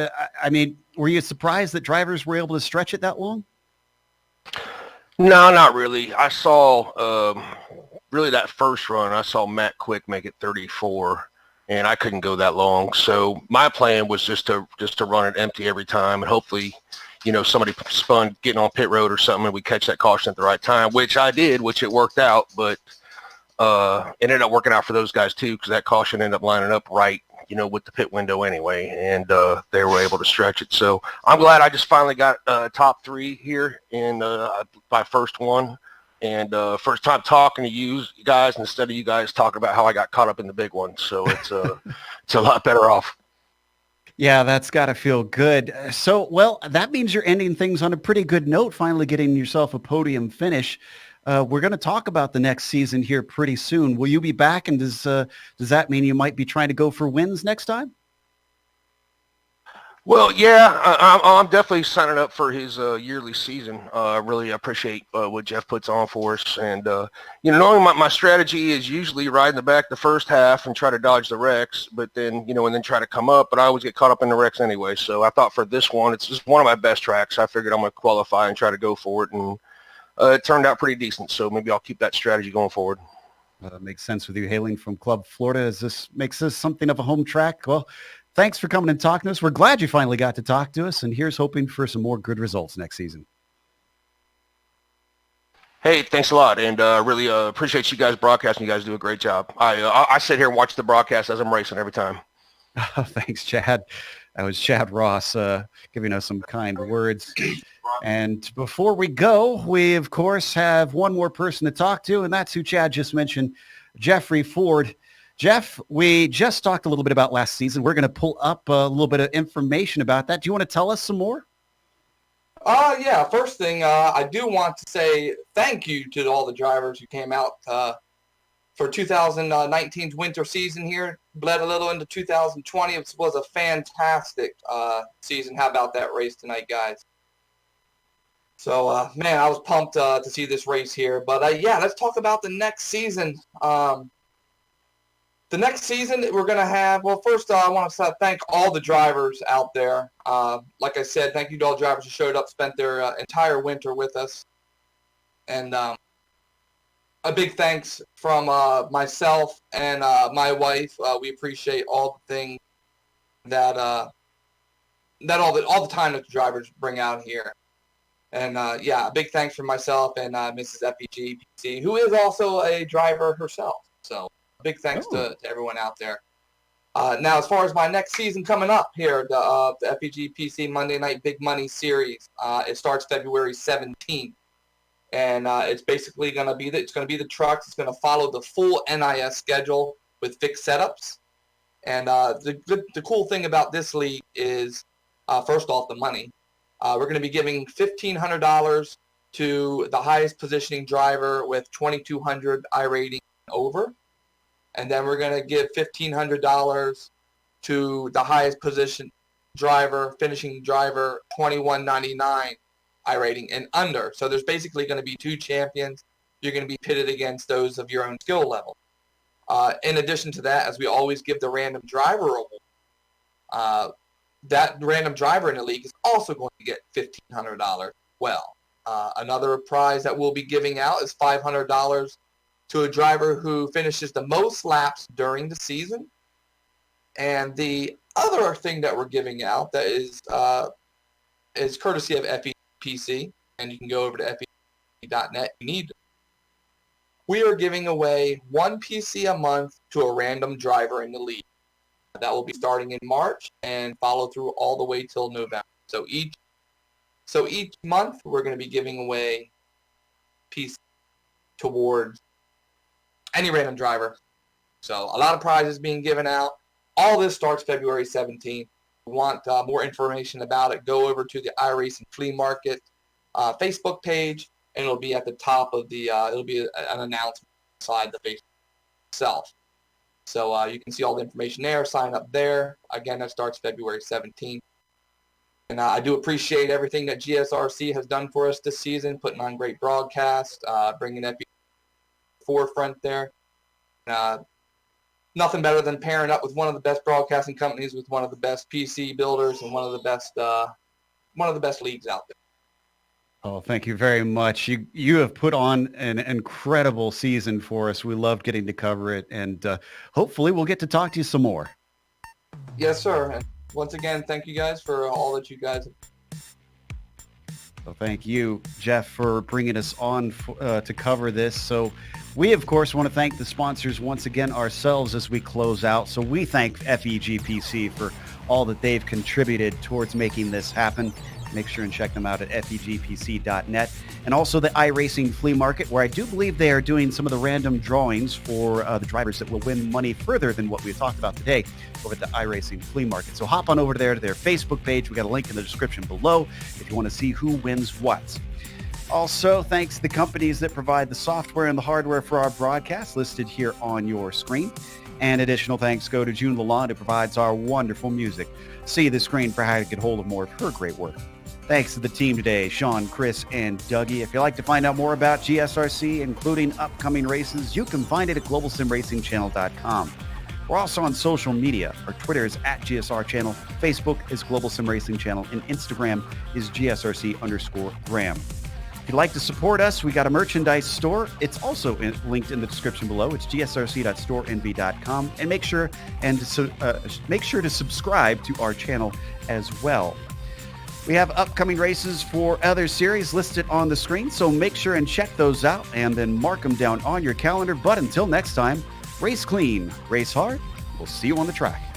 were you surprised that drivers were able to stretch it that long? No, not really. I saw really that first run, I saw Matt Quick make it 34, and I couldn't go that long. So my plan was just to run it empty every time, and hopefully, somebody spun getting on pit road or something, and we catch that caution at the right time, which I did, which it worked out. But it ended up working out for those guys too, because that caution ended up lining up right, with the pit window anyway, and they were able to stretch it. So I'm glad I just finally got top three here in my first one. And first time talking to you guys instead of you guys talking about how I got caught up in the big one. So it's a lot better off. Yeah, that's got to feel good. So, well, that means you're ending things on a pretty good note, finally getting yourself a podium finish. We're going to talk about the next season here pretty soon. Will you be back, and does that mean you might be trying to go for wins next time? Well, yeah, I'm definitely signing up for his yearly season. I really appreciate what Jeff puts on for us. And, normally my strategy is usually riding the back the first half and try to dodge the wrecks, but then, and then try to come up. But I always get caught up in the wrecks anyway. So I thought for this one, it's just one of my best tracks. I figured I'm going to qualify and try to go for it. And it turned out pretty decent. So maybe I'll keep that strategy going forward. Makes sense with you hailing from Club Florida. Makes this something of a home track? Well, thanks for coming and talking to us. We're glad you finally got to talk to us, and here's hoping for some more good results next season. Hey, thanks a lot, and really appreciate you guys broadcasting. You guys do a great job. I sit here and watch the broadcast as I'm racing every time. Oh, thanks, Chad. That was Chad Ross giving us some kind words. And before we go, we, of course, have one more person to talk to, and that's who Chad just mentioned, Jeffrey Ford. Jeff, we just talked a little bit about last season. We're going to pull up a little bit of information about that. Do you want to tell us some more? Yeah. First thing, I do want to say thank you to all the drivers who came out for 2019's winter season here. Bled a little into 2020. It was a fantastic season. How about that race tonight, guys? So, man, I was pumped to see this race here. But, yeah, let's talk about the next season. The next season we're going to have, well, first I want to thank all the drivers out there. Like I said, thank you to all the drivers who showed up, spent their entire winter with us. And a big thanks from myself and my wife. We appreciate all the things that all the time that the drivers bring out here. And, yeah, a big thanks from myself and Mrs. FEG PC, who is also a driver herself. So big thanks to everyone out there. Now, as far as my next season coming up here, the FEG PC Monday Night Big Money Series, it starts February 17th. And it's basically going to be the trucks. It's going to follow the full NIS schedule with fixed setups. And the cool thing about this league is, first off, the money. We're going to be giving $1,500 to the highest positioning driver with 2,200 iRating over. And then we're going to give $1,500 to the highest position driver, finishing driver, 2,199 iRating and under. So there's basically going to be two champions. You're going to be pitted against those of your own skill level. In addition to that, as we always give the random driver award, that random driver in the league is also going to get $1,500 well. Another prize that we'll be giving out is $500 to a driver who finishes the most laps during the season. And the other thing that we're giving out that is courtesy of FEG PC, and you can go over to FEG.net. We are giving away one PC a month to a random driver in the league. That will be starting in March and follow through all the way till November. So each month we're going to be giving away PC towards any random driver. So a lot of prizes being given out. All this starts February 17th. If you want more information about it, go over to the iRacing Flea Market Facebook page, and it'll be at the top of the, it'll be an announcement inside the Facebook itself. So you can see all the information there, sign up there. Again, that starts February 17th. And I do appreciate everything that GSRC has done for us this season, putting on great broadcasts, bringing that forefront there. Nothing better than pairing up with one of the best broadcasting companies, with one of the best PC builders, and one of the best leagues out there. Oh, thank you very much. You have put on an incredible season for us. We loved getting to cover it, and hopefully we'll get to talk to you some more. Yes, sir. And once again, thank you guys for all that you guys have. So thank you, Jeff, for bringing us on to cover this. So we, of course, want to thank the sponsors once again ourselves as we close out. So we thank FEG PC for all that they've contributed towards making this happen. Make sure and check them out at FEGPC.net. And also the iRacing Flea Market, where I do believe they are doing some of the random drawings for the drivers that will win money further than what we've talked about today over at the iRacing Flea Market. So hop on over there to their Facebook page. We got a link in the description below if you want to see who wins what. Also, thanks to the companies that provide the software and the hardware for our broadcast listed here on your screen. And additional thanks go to June Lalonde, who provides our wonderful music. See the screen for how to get hold of more of her great work. Thanks to the team today, Sean, Chris, and Dougie. If you'd like to find out more about GSRC, including upcoming races, you can find it at globalsimracingchannel.com. We're also on social media. Our Twitter is @GSR Channel, Facebook is Global Sim Racing Channel, and Instagram is GSRC_Graham. If you'd like to support us, we got a merchandise store. It's also linked in the description below. It's gsrc.storenv.com. And make sure to subscribe to our channel as well. We have upcoming races for other series listed on the screen, so make sure and check those out and then mark them down on your calendar. But until next time, race clean, race hard. We'll see you on the track.